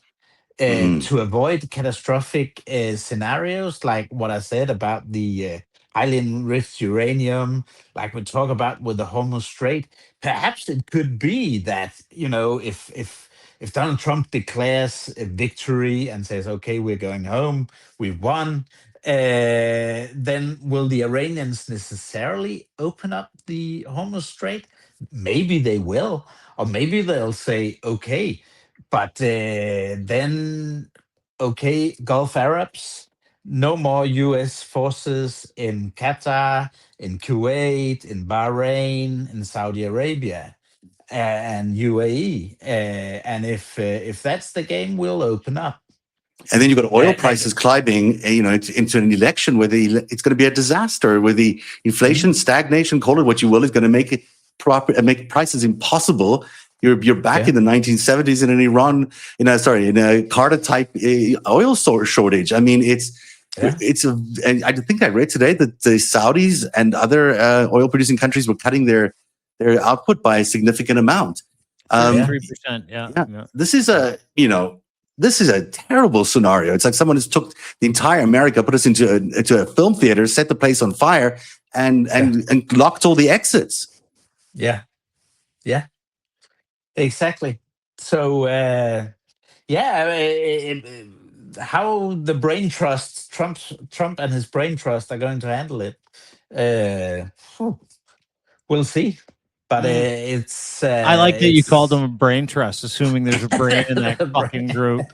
to avoid catastrophic scenarios, like what I said about the highly enriched uranium, like we talk about with the Hormuz Strait. Perhaps it could be that, if Donald Trump declares a victory and says, okay, we're going home, we've won, then will the Iranians necessarily open up the Hormuz Strait? Maybe they will, or maybe they'll say, okay, but then, okay, Gulf Arabs, no more U.S. forces in Qatar, in Kuwait, in Bahrain, in Saudi Arabia, and UAE. And if that's the game, we'll open up. And then you've got oil prices climbing, into an election where it's going to be a disaster, where the inflation, stagnation, call it what you will, is going to make it make prices impossible. You're back in the 1970s in an in a Carter type oil shortage. I mean, and I think I read today that the Saudis and other oil producing countries were cutting their output by a significant amount. 3%. Yeah. This is a terrible scenario. It's like someone has took the entire America, put us into a film theater, set the place on fire, and locked all the exits. Yeah. Exactly. So, how the brain trust, Trump and his brain trust are going to handle it, we'll see. But it's. I like that you called them a brain trust, assuming there's a brain in that fucking group.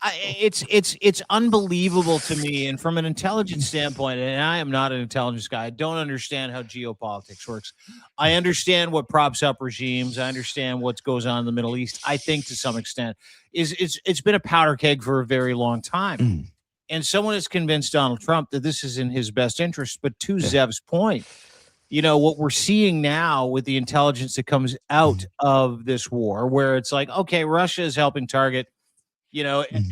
It's unbelievable to me, and from an intelligence standpoint, and I am not an intelligence guy, I don't understand how geopolitics works. I understand what props up regimes. I understand what goes on in the Middle East. I think to some extent it's been a powder keg for a very long time, and someone has convinced Donald Trump that this is in his best interest. But to Zev's point, what we're seeing now with the intelligence that comes out of this war, where it's like, okay, Russia is helping target.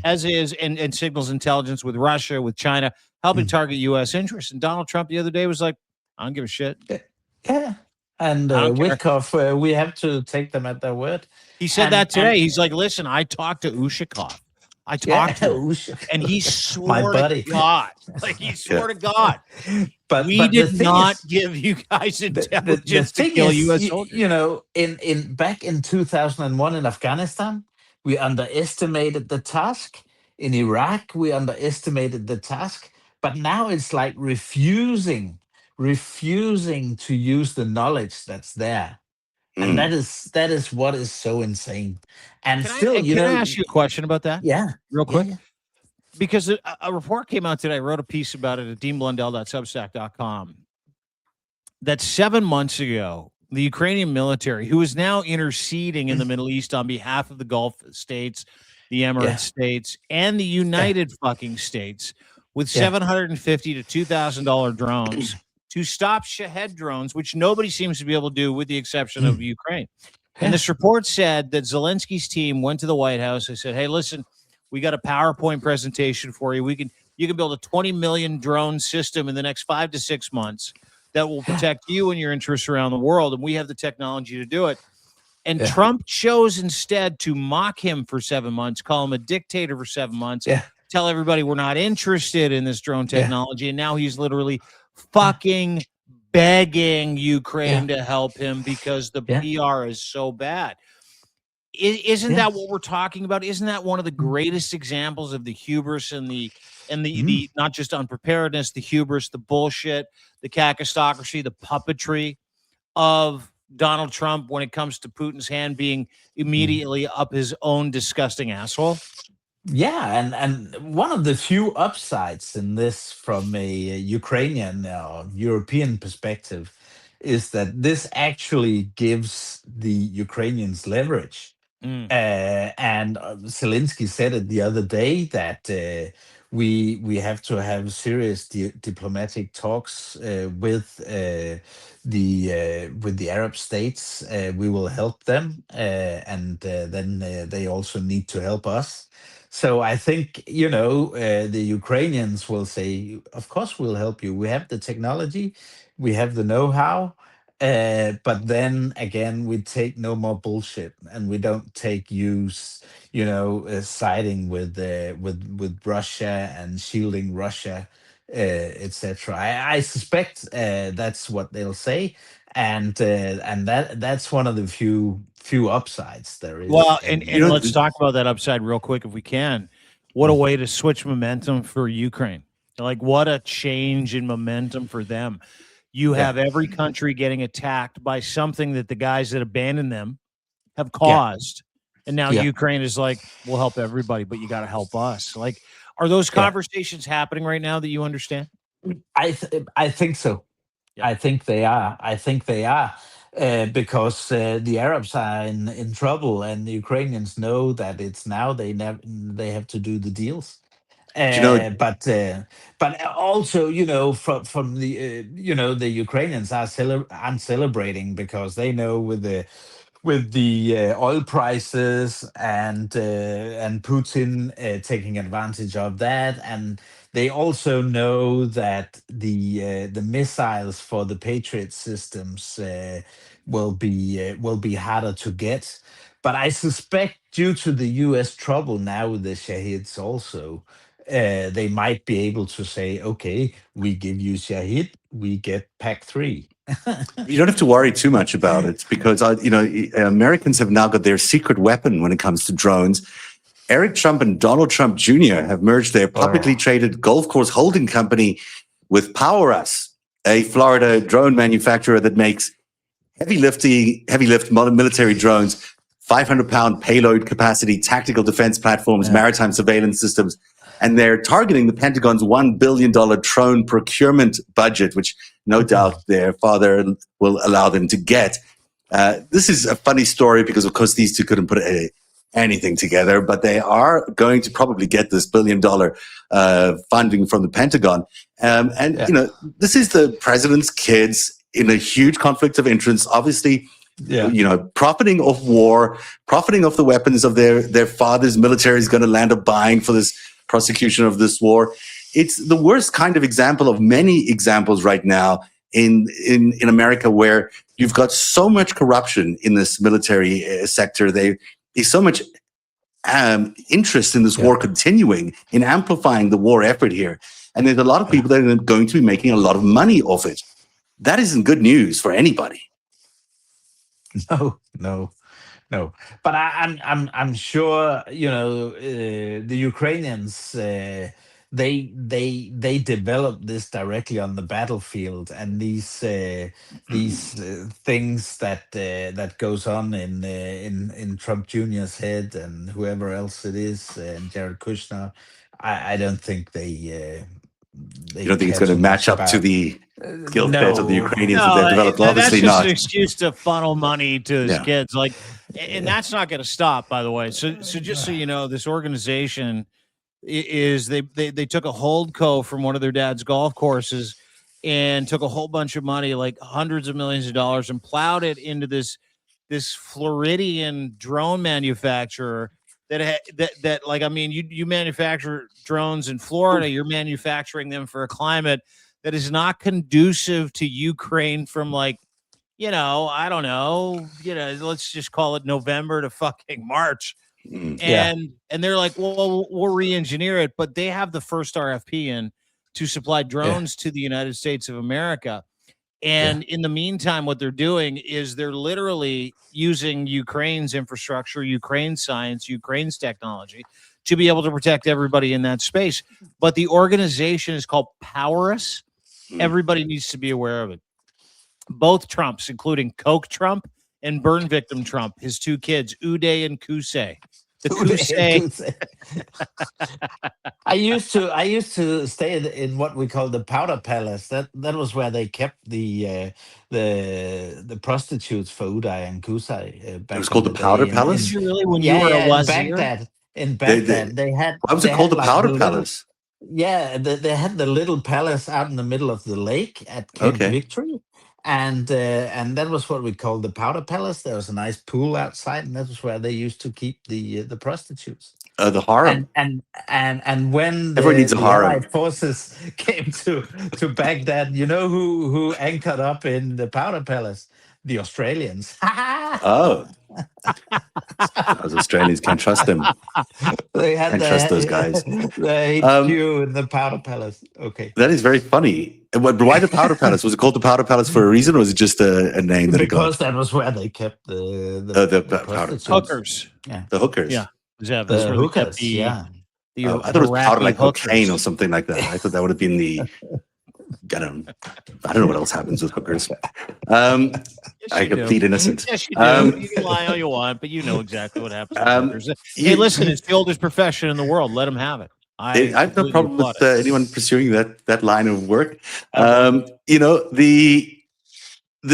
As is, and signals intelligence with Russia, with China, helping target U.S. interests. And Donald Trump the other day was like, I don't give a shit. Yeah. And Witkoff, we have to take them at their word. He said that today. He's like, listen, I talked to Ushakov. I talked to him, and he swore to God. Like, he swore to God. But we did not give you guys intelligence to kill U.S. soldiers. Back in 2001 in Afghanistan, we underestimated the task. In Iraq, we underestimated the task. But now it's like refusing to use the knowledge that's there. And that is what is so insane. And can I ask you a question about that? Yeah. Real quick? Yeah. Because a report came out today. I wrote a piece about it at deanblundell.substack.com. That 7 months ago, the Ukrainian military, who is now interceding in the Middle East on behalf of the Gulf states, the Emirates states, and the United fucking States, with $750 to $2,000 drones to stop Shahed drones, which nobody seems to be able to do, with the exception of Ukraine. And this report said that Zelensky's team went to the White House. They said, hey, listen, we got a PowerPoint presentation for you. You can build a 20 million drone system in the next 5 to 6 months that will protect you and your interests around the world. And we have the technology to do it. And Trump chose instead to mock him for 7 months, call him a dictator for 7 months, tell everybody we're not interested in this drone technology. And now he's literally fucking begging Ukraine to help him because the PR is so bad. Isn't that what we're talking about? Isn't that one of the greatest examples of the hubris and the not just unpreparedness, the hubris, the bullshit, the kakistocracy, the puppetry of Donald Trump when it comes to Putin's hand being immediately up his own disgusting asshole? Yeah, and one of the few upsides in this from a Ukrainian or European perspective is that this actually gives the Ukrainians leverage. And Zelensky said it the other day that we have to have serious diplomatic talks with the Arab states. We will help them, and then they also need to help us. So I think the Ukrainians will say, "Of course, we'll help you. We have the technology, we have the know-how." But then again, we take no more bullshit, and we don't take siding with Russia and shielding Russia, etc. I suspect that's what they'll say, and that's one of the few upsides there is. Well, and let's talk about that upside real quick if we can. What a way to switch momentum for Ukraine! Like, what a change in momentum for them. You have every country getting attacked by something that the guys that abandoned them have caused. And now Ukraine is like, we'll help everybody, but you got to help us. Like, are those conversations happening right now that you understand? I think so. I think they are. Because the Arabs are in trouble, and the Ukrainians know that it's now they have to do the deals. But also, from the the Ukrainians are celebrating because they know with the oil prices and Putin taking advantage of that, and they also know that the missiles for the Patriot systems will be harder to get. But I suspect due to the U.S. trouble now with the Shahids also, they might be able to say, okay, we give you Shahid, we get PAC-3. You don't have to worry too much about it because, Americans have now got their secret weapon when it comes to drones. Eric Trump and Donald Trump Jr. have merged their publicly traded golf course holding company with PowerUs, a Florida drone manufacturer that makes heavy lift military drones, 500-pound payload capacity, tactical defense platforms, maritime surveillance systems. And they're targeting the Pentagon's $1 billion drone procurement budget, which no doubt their father will allow them to get. This is a funny story because, of course, these two couldn't put anything together, but they are going to probably get this $1 billion funding from the Pentagon. This is the president's kids in a huge conflict of interest, obviously, profiting of war, profiting of the weapons of their father's military is going to land up buying for this prosecution of this war. It's the worst kind of example of many examples right now in America where you've got so much corruption in this military sector. There's so much interest in this war continuing, in amplifying the war effort here. And there's a lot of people that are going to be making a lot of money off it. That isn't good news for anybody. No. But I'm sure the Ukrainians they developed this directly on the battlefield, and these things that goes on in Trump Jr.'s head and whoever else it is, and Jared Kushner. I don't think they. You don't think it's going to match up to the skill set of the Ukrainians that they've developed? Obviously that's just not. an excuse to funnel money to his kids. Like, and that's not going to stop, by the way. So just so you know, this organization is they took a holdco from one of their dad's golf courses and took a whole bunch of money, like hundreds of millions of dollars, and plowed it into this Floridian drone manufacturer that like, I mean, you manufacture drones in Florida, you're manufacturing them for a climate that is not conducive to Ukraine from, like, I don't know, let's just call it November to fucking March. And they're like, well, we'll re-engineer it, but they have the first RFP in to supply drones to the United States of America. And in the meantime, what they're doing is they're literally using Ukraine's infrastructure, Ukraine's science, Ukraine's technology to be able to protect everybody in that space. But the organization is called Powerus. Everybody needs to be aware of it. Both Trumps, including Coke Trump and burn victim Trump, his two kids, Uday and Kusei. The Kusei. I used to stay in what we call the Powder Palace. That was where they kept the prostitutes for Uday and Kusei. It was called the Powder Palace. Did you really? When you were a wazir? In Baghdad, they had. Why was it called the Powder Palace? Yeah, they had the little palace out in the middle of the lake at Camp Victory. And that was what we called the Powder Palace. There was a nice pool outside, and that was where they used to keep the prostitutes. The harem. And when everyone needs a harem. Allied forces came to Baghdad, you know who anchored up in the Powder Palace? The Australians. Oh, those Australians, can't trust them. Can't trust those guys. The HQ in the Powder Palace. Okay, that is very funny. Why the Powder Palace? Was it called the Powder Palace for a reason, or was it just a name that it got? Because that was where they kept the hookers. Yeah, the hookers. Yeah, the hookers. I thought it was powder like cocaine or something like that. I thought that would have been the. I don't know what else happens with hookers. I plead innocent. Yes, you do. You can lie all you want, but you know exactly what happens with hookers. Hey, listen, it's the oldest profession in the world. Let them have it. I have no problem with anyone pursuing that line of work. You know, the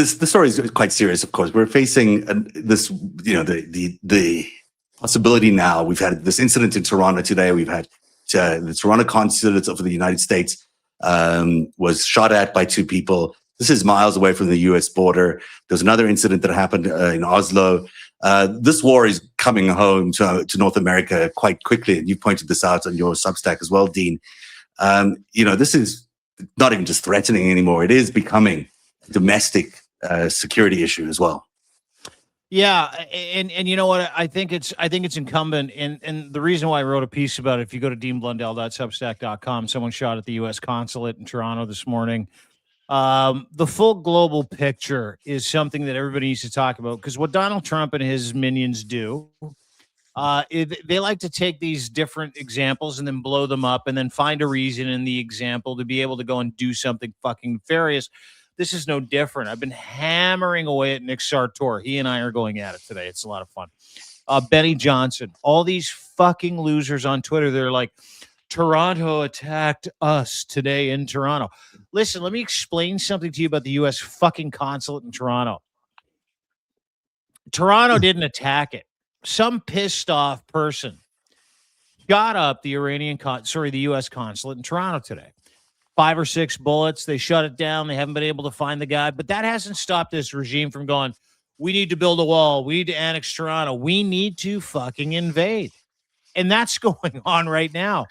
story is quite serious. Of course, we're facing this. You know, the possibility now. We've had this incident in Toronto today. We've had the Toronto consulate of the United States was shot at by two people. This is miles away from the U.S. border. There's another incident that happened in Oslo. This war is coming home to North America quite quickly, and you pointed this out on your Substack as well, Dean. You know, this is not even just threatening anymore; it is becoming a domestic security issue as well. Yeah, and you know what? I think it's incumbent, and the reason why I wrote a piece about it, if you go to deanblundell.substack.com, someone shot at the U.S. consulate in Toronto this morning. The full global picture is something that everybody needs to talk about, because what Donald Trump and his minions do, they like to take these different examples and then blow them up and then find a reason in the example to be able to go and do something fucking nefarious. This is no different. I've been hammering away at Nick Sartor. He and I are going at it today. It's a lot of fun. Benny Johnson, all these fucking losers on Twitter, they're like, Toronto attacked us today in Toronto. Listen, let me explain something to you about the U.S. fucking consulate in Toronto. Toronto didn't attack it. Some pissed off person shot up the the U.S. consulate in Toronto today. 5 or 6 bullets. They shut it down. They haven't been able to find the guy. But that hasn't stopped this regime from going, we need to build a wall. We need to annex Toronto. We need to fucking invade. And that's going on right now.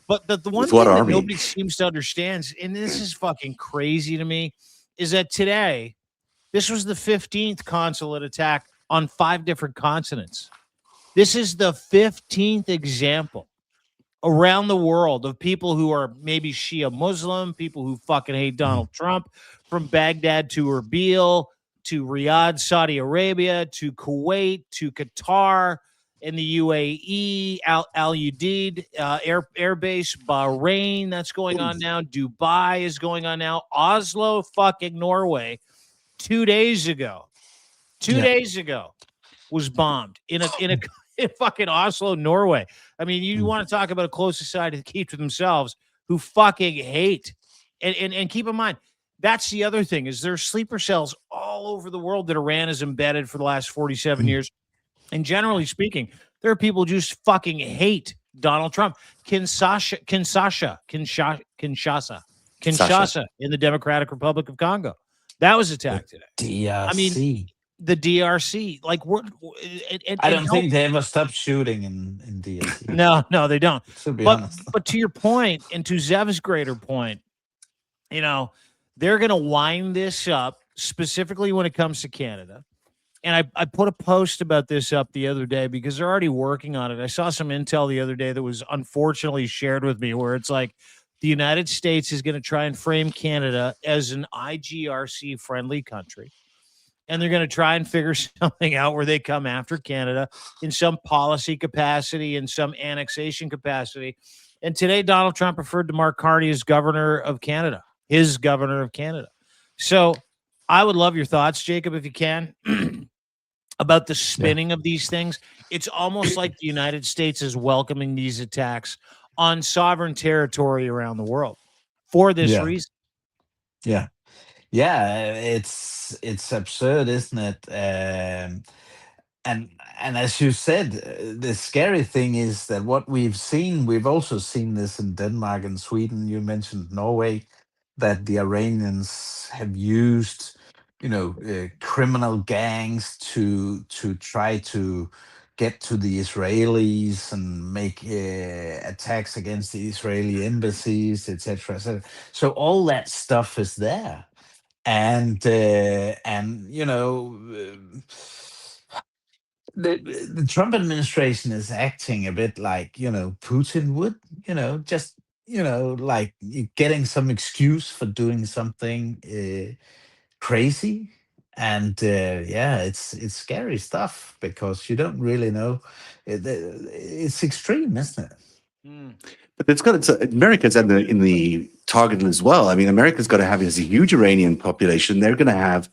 But the one thing that nobody seems to understand, and this is fucking crazy to me, is that today, this was the 15th consulate attack on 5 different continents. This is the 15th example around the world of people who are maybe Shia Muslim, people who fucking hate Donald Trump, from Baghdad to Erbil, to Riyadh, Saudi Arabia, to Kuwait, to Qatar, in the UAE, Al Udeid Air Base, Bahrain, that's going on now. Dubai is going on now. Oslo, fucking Norway, 2 days ago. 2 days ago was bombed in fucking Oslo, Norway. I mean, you want to talk about a closed society that keep to themselves, who fucking hate. And keep in mind, that's the other thing, is there's sleeper cells all over the world that Iran has embedded for the last 47 years. And generally speaking, there are people who just fucking hate Donald Trump. Kinshasa in the Democratic Republic of Congo. That was attacked today. DRC. I mean, the DRC. Like, I don't think they ever stopped shooting in DRC. No, they don't. To be honest. But to your point, and to Zev's greater point, you know, they're going to wind this up, specifically when it comes to Canada. And I put a post about this up the other day because they're already working on it. I saw some intel the other day that was unfortunately shared with me where it's like the United States is going to try and frame Canada as an IGRC friendly country. And they're going to try and figure something out where they come after Canada in some policy capacity, in some annexation capacity. And today, Donald Trump referred to Mark Carney as governor of Canada, his governor of Canada. So I would love your thoughts, Jacob, if you can, about the spinning of these things. It's almost like the United States is welcoming these attacks on sovereign territory around the world for this reason. Yeah. Yeah, it's absurd, isn't it? And as you said, the scary thing is that what we've also seen this in Denmark and Sweden. You mentioned Norway, that the Iranians have used, criminal gangs to try to get to the Israelis and make attacks against the Israeli embassies, etc. So all that stuff is there, and the Trump administration is acting a bit like Putin would, just like getting some excuse for doing something crazy. And yeah, it's scary stuff because you don't really know. It's extreme, isn't it? But America's in the target as well. I mean, America's got to have this huge Iranian population. They're going to have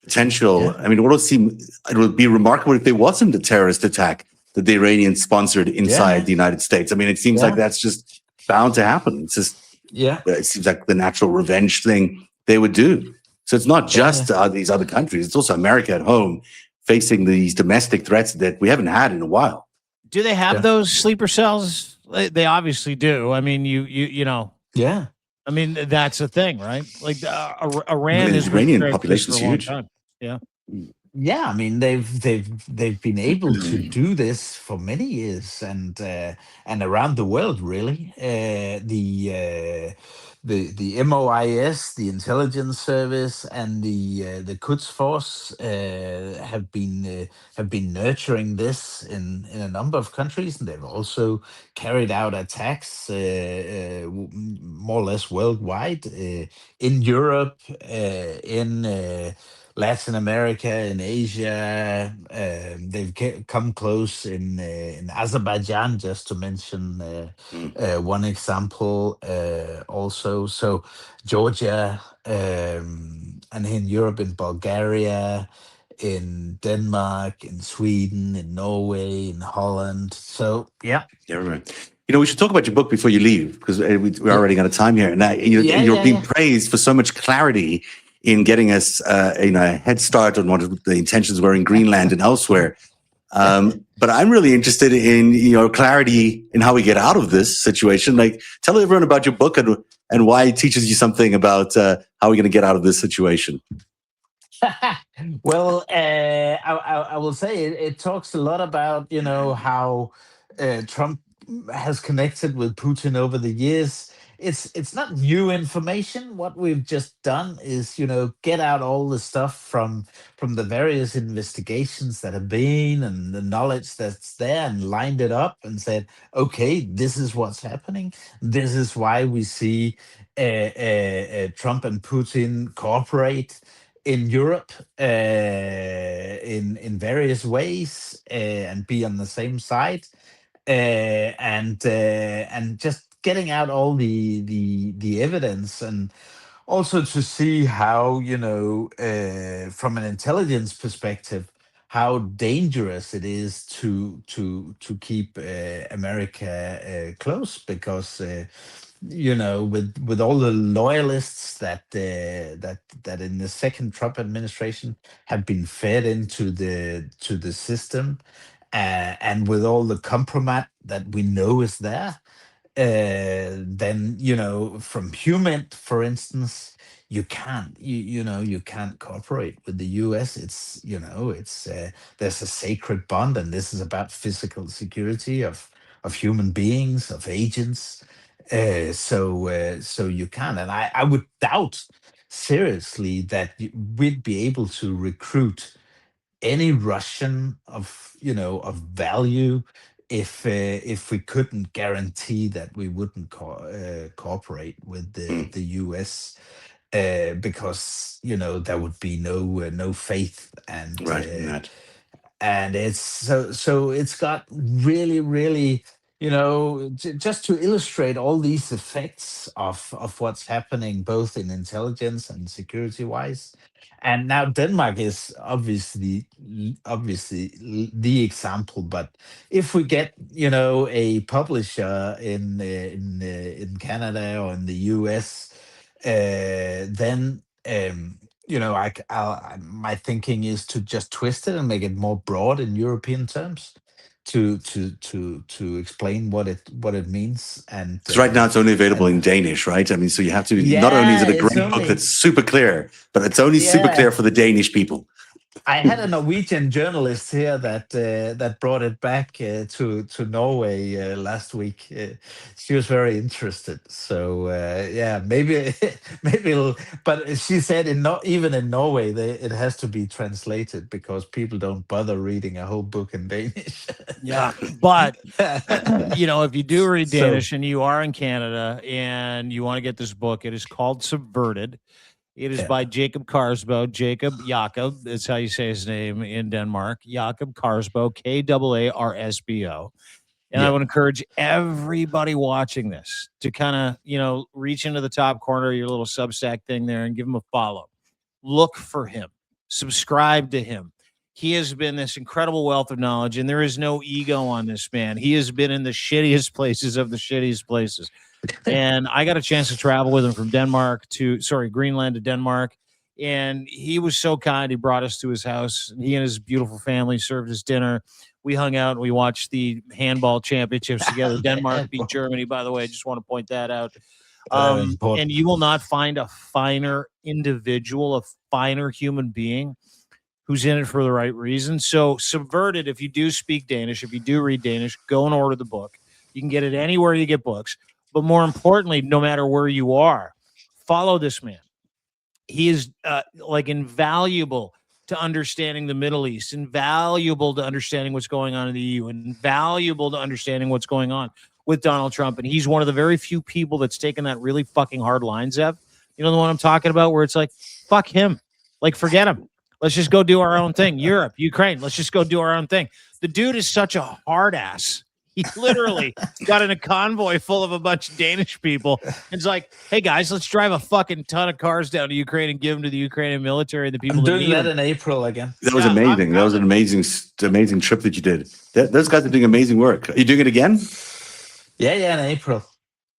potential. Yeah. I mean, it would be remarkable if there wasn't a terrorist attack that the Iranians sponsored inside the United States. I mean, it seems like that's just bound to happen. It's just, it seems like the natural revenge thing they would do. So it's not just these other countries. It's also America at home facing these domestic threats that we haven't had in a while. Do they have those sleeper cells? They obviously do. I mean, you know. Yeah. I mean, that's the thing, right? Like Iran The Iranian population is huge. Yeah. Yeah, I mean they've been able to do this for many years and around the world really. The MOIS, the intelligence service, and the Quds Force have been nurturing this in a number of countries, and they've also carried out attacks more or less worldwide in Europe, in Latin America, in Asia. They've come close in Azerbaijan, just to mention one example. Also, so Georgia, and in Europe, in Bulgaria, in Denmark, in Sweden, in Norway, in Holland. So yeah. Right. We should talk about your book before you leave, because we're already out of time here. And you're being praised for so much clarity in getting us a head start on what the intentions were in Greenland and elsewhere. But I'm really interested in clarity in how we get out of this situation. Like, tell everyone about your book and why it teaches you something about how we're going to get out of this situation. Well, I will say it talks a lot about how Trump has connected with Putin over the years. It's not new information. What we've just done is get out all the stuff from the various investigations that have been and the knowledge that's there, and lined it up and said, okay, this is what's happening. This is why we see Trump and Putin cooperate in Europe in various ways, and be on the same side, and just getting out all the evidence, and also to see how from an intelligence perspective how dangerous it is to keep America close, because with all the loyalists that in the second Trump administration have been fed into the system, and with all the compromise that we know is there, then from human, for instance, you can't cooperate with the US. It's there's a sacred bond, and this is about physical security of human beings, of agents. So you can, and I would doubt seriously that we'd be able to recruit any Russian of value if we couldn't guarantee that we wouldn't cooperate with the U.S. Because there would be no faith Right. In that. and it's so it's got really really just to illustrate all these effects of what's happening both in intelligence and security wise. And now Denmark is obviously the example, but if we get a publisher in Canada or in the US, then my thinking is to just twist it and make it more broad in European terms, to explain what it means. And Because right now it's only available in Danish, right? I mean, so you have to. Not only is yeah, it a it's great book only that's super clear, but it's only super clear yeah. for the Danish people. I had a Norwegian journalist here that brought it back to Norway last week. She was very interested. So maybe but she said even in Norway it has to be translated because people don't bother reading a whole book in Danish. Yeah, but if you do read So- Danish and you are in Canada and you want to get this book, it is called Subverted. It is by Jacob Karsbo. Jacob is how you say his name in Denmark. Jacob Karsbo, Karsbo. And I would encourage everybody watching this to kind of, reach into the top corner of your little Substack thing there and give him a follow. Look for him. Subscribe to him. He has been this incredible wealth of knowledge, and there is no ego on this man. He has been in the shittiest places of the shittiest places. And I got a chance to travel with him from Greenland to Denmark. And he was so kind. He brought us to his house. He and his beautiful family served us dinner. We hung out and we watched the handball championships together. Denmark beat Germany, by the way. I just want to point that out. And you will not find a finer individual, a finer human being who's in it for the right reason. So Subverted, if you do speak Danish, if you do read Danish, go and order the book. You can get it anywhere you get books. But more importantly, no matter where you are, follow this man. He is invaluable to understanding the Middle East, invaluable to understanding what's going on in the EU, invaluable to understanding what's going on with Donald Trump. And he's one of the very few people that's taken that really fucking hard line, Zev. You know the one I'm talking about, where it's like, fuck him. Like, forget him. Let's just go do our own thing. Europe, Ukraine, let's just go do our own thing. The dude is such a hard ass. He literally got in a convoy full of a bunch of Danish people. And it's like, hey, guys, let's drive a fucking ton of cars down to Ukraine and give them to the Ukrainian military and the people. I'm doing that in April again. That was amazing. That was an amazing trip that you did. Those guys are doing amazing work. Are you doing it again? Yeah, in April.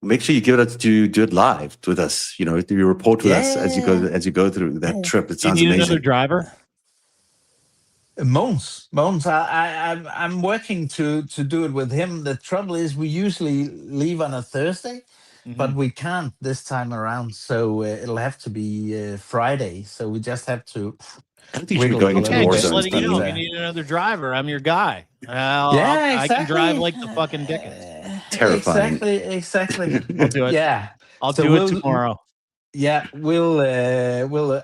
Make sure you give it up to do it live with us. You report with us as you go through that trip. It sounds do you need amazing. Another driver? Mons. I'm working to do it with him. The trouble is we usually leave on a Thursday, but we can't this time around. So it'll have to be Friday. So we just have to. I don't think you should be going into Okay, war just zones. letting you know, if you need another driver, I'm your guy. I can drive like the fucking Dickens. Terrifying. Exactly. I'll do it. Yeah, I'll do it tomorrow. Yeah, we'll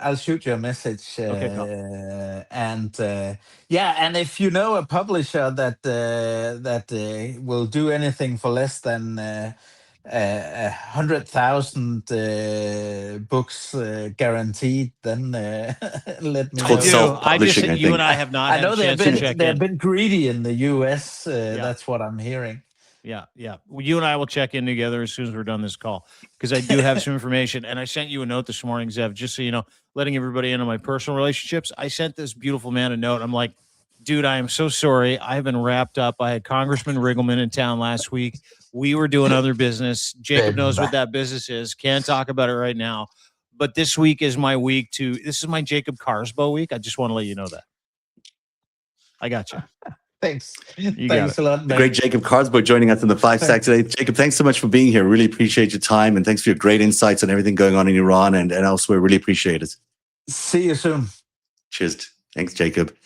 I'll shoot you a message. Okay, cool. And if you know a publisher that will do anything for less than 100,000 books guaranteed, then let me know. Self-publishing, You and I have not. I know they've been greedy in the U.S. That's what I'm hearing. Yeah. Well, you and I will check in together as soon as we're done this call, because I do have some information. And I sent you a note this morning, Zev, just so you know, letting everybody in on my personal relationships. I sent this beautiful man a note. I'm like, dude, I am so sorry. I have been wrapped up. I had Congressman Riggleman in town last week. We were doing other business. Jacob knows what that business is. Can't talk about it right now. But this week is my week this is my Jacob Karsbo week. I just want to let you know that. I got you. Thanks. You Thanks a lot, man. Great Jacob Karsbo joining us in the FiveStack today. Jacob, thanks so much for being here. Really appreciate your time, and thanks for your great insights on everything going on in Iran and elsewhere. Really appreciate it. See you soon. Cheers. Thanks, Jacob.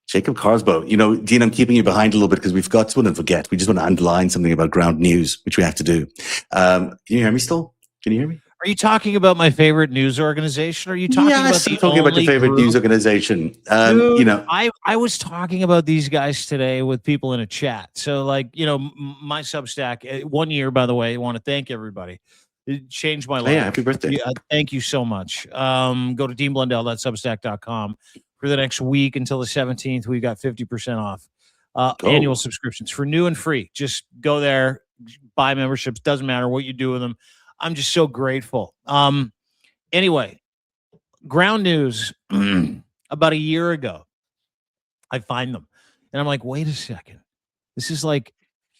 Jacob Karsbo. Dean, I'm keeping you behind a little bit because we just want to forget. We just want to underline something about ground news, which we have to do. Can you hear me still? Can you hear me? Are you talking about my favorite news organization? Or are you talking Yes, about I'm the talking about your only favorite group? news organization. Dude, You know, I was talking about these guys today with people in a chat. So, like, my Substack, 1 year, by the way, I want to thank everybody. It changed my oh life. yeah, happy birthday. Yeah, thank you so much. Go to deanblundell.substack.com for the next week until the 17th. We got 50% off annual Oh, subscriptions for new and free. Just go there, buy memberships. Doesn't matter what you do with them. I'm just so grateful. Anyway, ground news. About a year ago, I find them and I'm like, wait a second. This is like,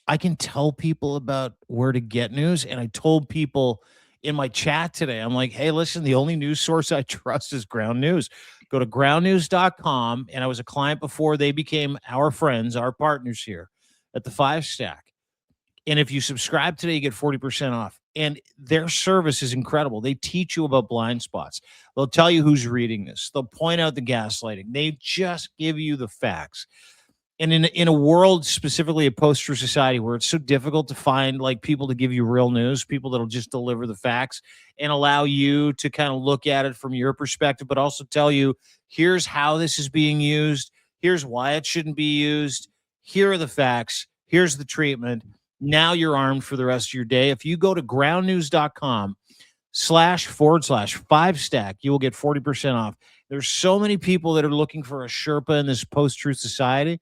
I can tell people about where to get news. And I told people in my chat today, I'm like, hey, listen, the only news source I trust is Ground News. Go to groundnews.com. And I was a client before they became our friends, our partners here at the FiveStack. And if you subscribe today, you get 40% off. And their service is incredible. They teach you about blind spots. They'll tell you who's reading this. They'll point out the gaslighting. They just give you the facts. And in a world, specifically a post-truth society, where it's so difficult to find like people to give you real news, people that'll just deliver the facts and allow you to kind of look at it from your perspective, but also tell you, here's how this is being used. Here's why it shouldn't be used. Here are the facts. Here's the treatment. Now you're armed for the rest of your day. If you go to groundnews.com//FiveStack, you will get 40% off. There's so many people that are looking for a Sherpa in this post-truth society.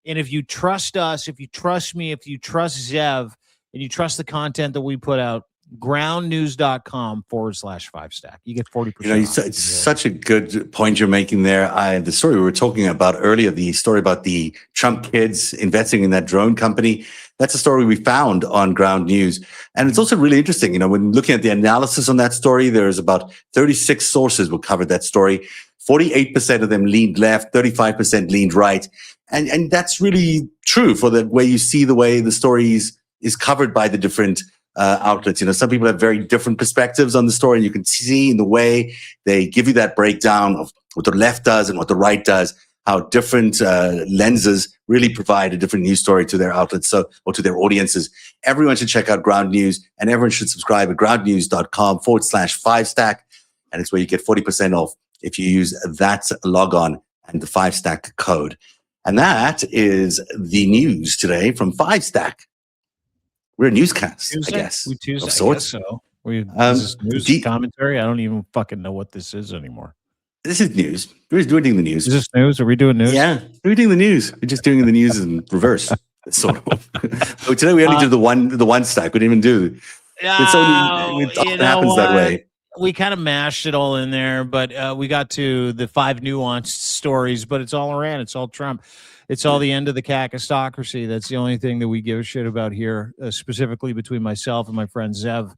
And if you trust us, if you trust me, if you trust Zev, and you trust the content that we put out, groundnews.com/FiveStack. You get 40% off. it's such a good point you're making there. The story we were talking about earlier, the story about the Trump kids investing in that drone company, that's a story we found on Ground News. And it's also really interesting, when looking at the analysis on that story, there's about 36 sources who covered that story. 48% of them leaned left, 35% leaned right. And that's really true for the way you see the way the story is covered by the different outlets. Some people have very different perspectives on the story, and you can see in the way they give you that breakdown of what the left does and what the right does, how different lenses really provide a different news story to their outlets, or to their audiences. Everyone should check out Ground News, and everyone should subscribe at groundnews.com/FiveStack, and it's where you get 40% off if you use that logon and the FiveStack code. And that is the news today from FiveStack. We're a newscast, Tuesday? I guess. We Tuesday, of sorts. I guess so. Is this news commentary? I don't even fucking know what this is anymore. This is news. We're doing the news. Is this news? Are we doing news? Yeah, we're doing the news. We're just doing the news in reverse, sort of. So today we only did the one stack. We didn't even do. It often happens that way. We kind of mashed it all in there, but we got to the 5 nuanced stories, but it's all Iran. It's all Trump. It's all the end of the kakistocracy. That's the only thing that we give a shit about here, specifically between myself and my friend Zev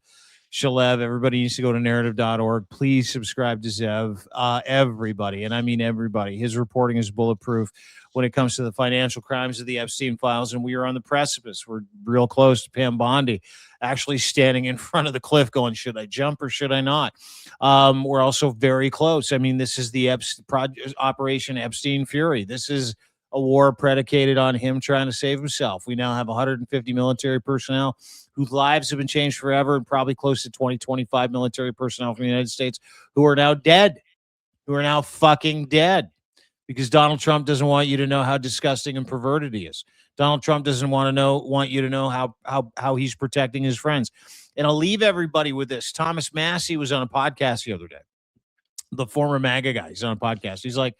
Shalev. Everybody needs to go to narrative.org. Please subscribe to Zev. Everybody, and I mean everybody. His reporting is bulletproof when it comes to the financial crimes of the Epstein files, and we are on the precipice. We're real close to Pam Bondi actually standing in front of the cliff going, should I jump or should I not? We're also very close. I mean, this is the Operation Epstein Fury. This is a war predicated on him trying to save himself. We now have 150 military personnel whose lives have been changed forever, and probably close to 25 military personnel from the United States who are now dead, who are now fucking dead, because Donald Trump doesn't want you to know how disgusting and perverted he is. Donald Trump doesn't want you to know how he's protecting his friends. And I'll leave everybody with this. Thomas Massey was on a podcast the other day. The former MAGA guy. He's on a podcast. He's like,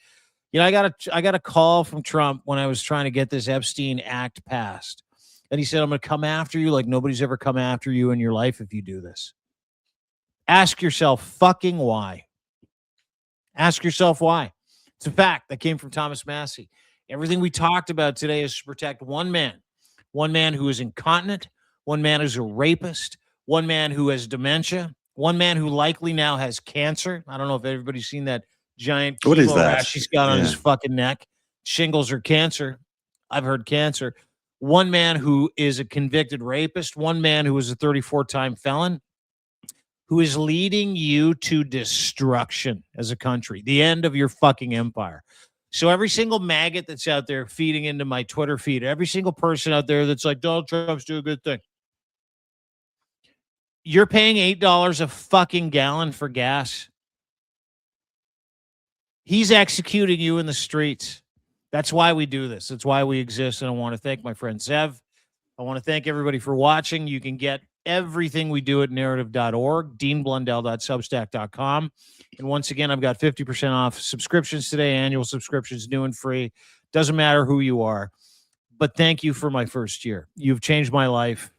I got a call from Trump when I was trying to get this Epstein Act passed. And he said, I'm going to come after you like nobody's ever come after you in your life if you do this. Ask yourself fucking why. Ask yourself why. It's a fact that came from Thomas Massey. Everything we talked about today is to protect one man who is incontinent, one man who's a rapist, one man who has dementia, one man who likely now has cancer. I don't know if everybody's seen that giant what is that rash he's got on his fucking neck. Shingles or cancer. I've heard cancer. One man who is a convicted rapist, one man who is a 34-time felon, who is leading you to destruction as a country, the end of your fucking empire. So every single maggot that's out there feeding into my Twitter feed, every single person out there that's like, Donald Trump's doing a good thing. You're paying $8 a fucking gallon for gas. He's executing you in the streets. That's why we do this. That's why we exist. And I want to thank my friend Zev. I want to thank everybody for watching. You can get everything we do at narrative.org, deanblundell.substack.com. And once again, I've got 50% off subscriptions today, annual subscriptions, new and free. Doesn't matter who you are. But thank you for my first year. You've changed my life,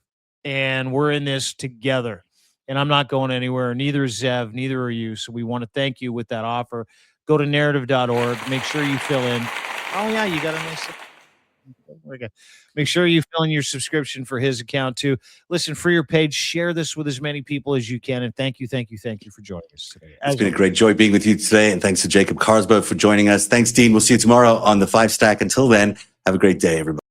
and we're in this together. And I'm not going anywhere. Neither is Zev. Neither are you. So we want to thank you with that offer. Go to narrative.org. Make sure you fill in. Oh, yeah, you got a nice. Okay. Make sure you fill in your subscription for his account, too. Listen, for your page, share this with as many people as you can. And thank you for joining us today. It's been a great joy being with you today. And thanks to Jacob Carsbo for joining us. Thanks, Dean. We'll see you tomorrow on the FiveStack. Until then, have a great day, everybody.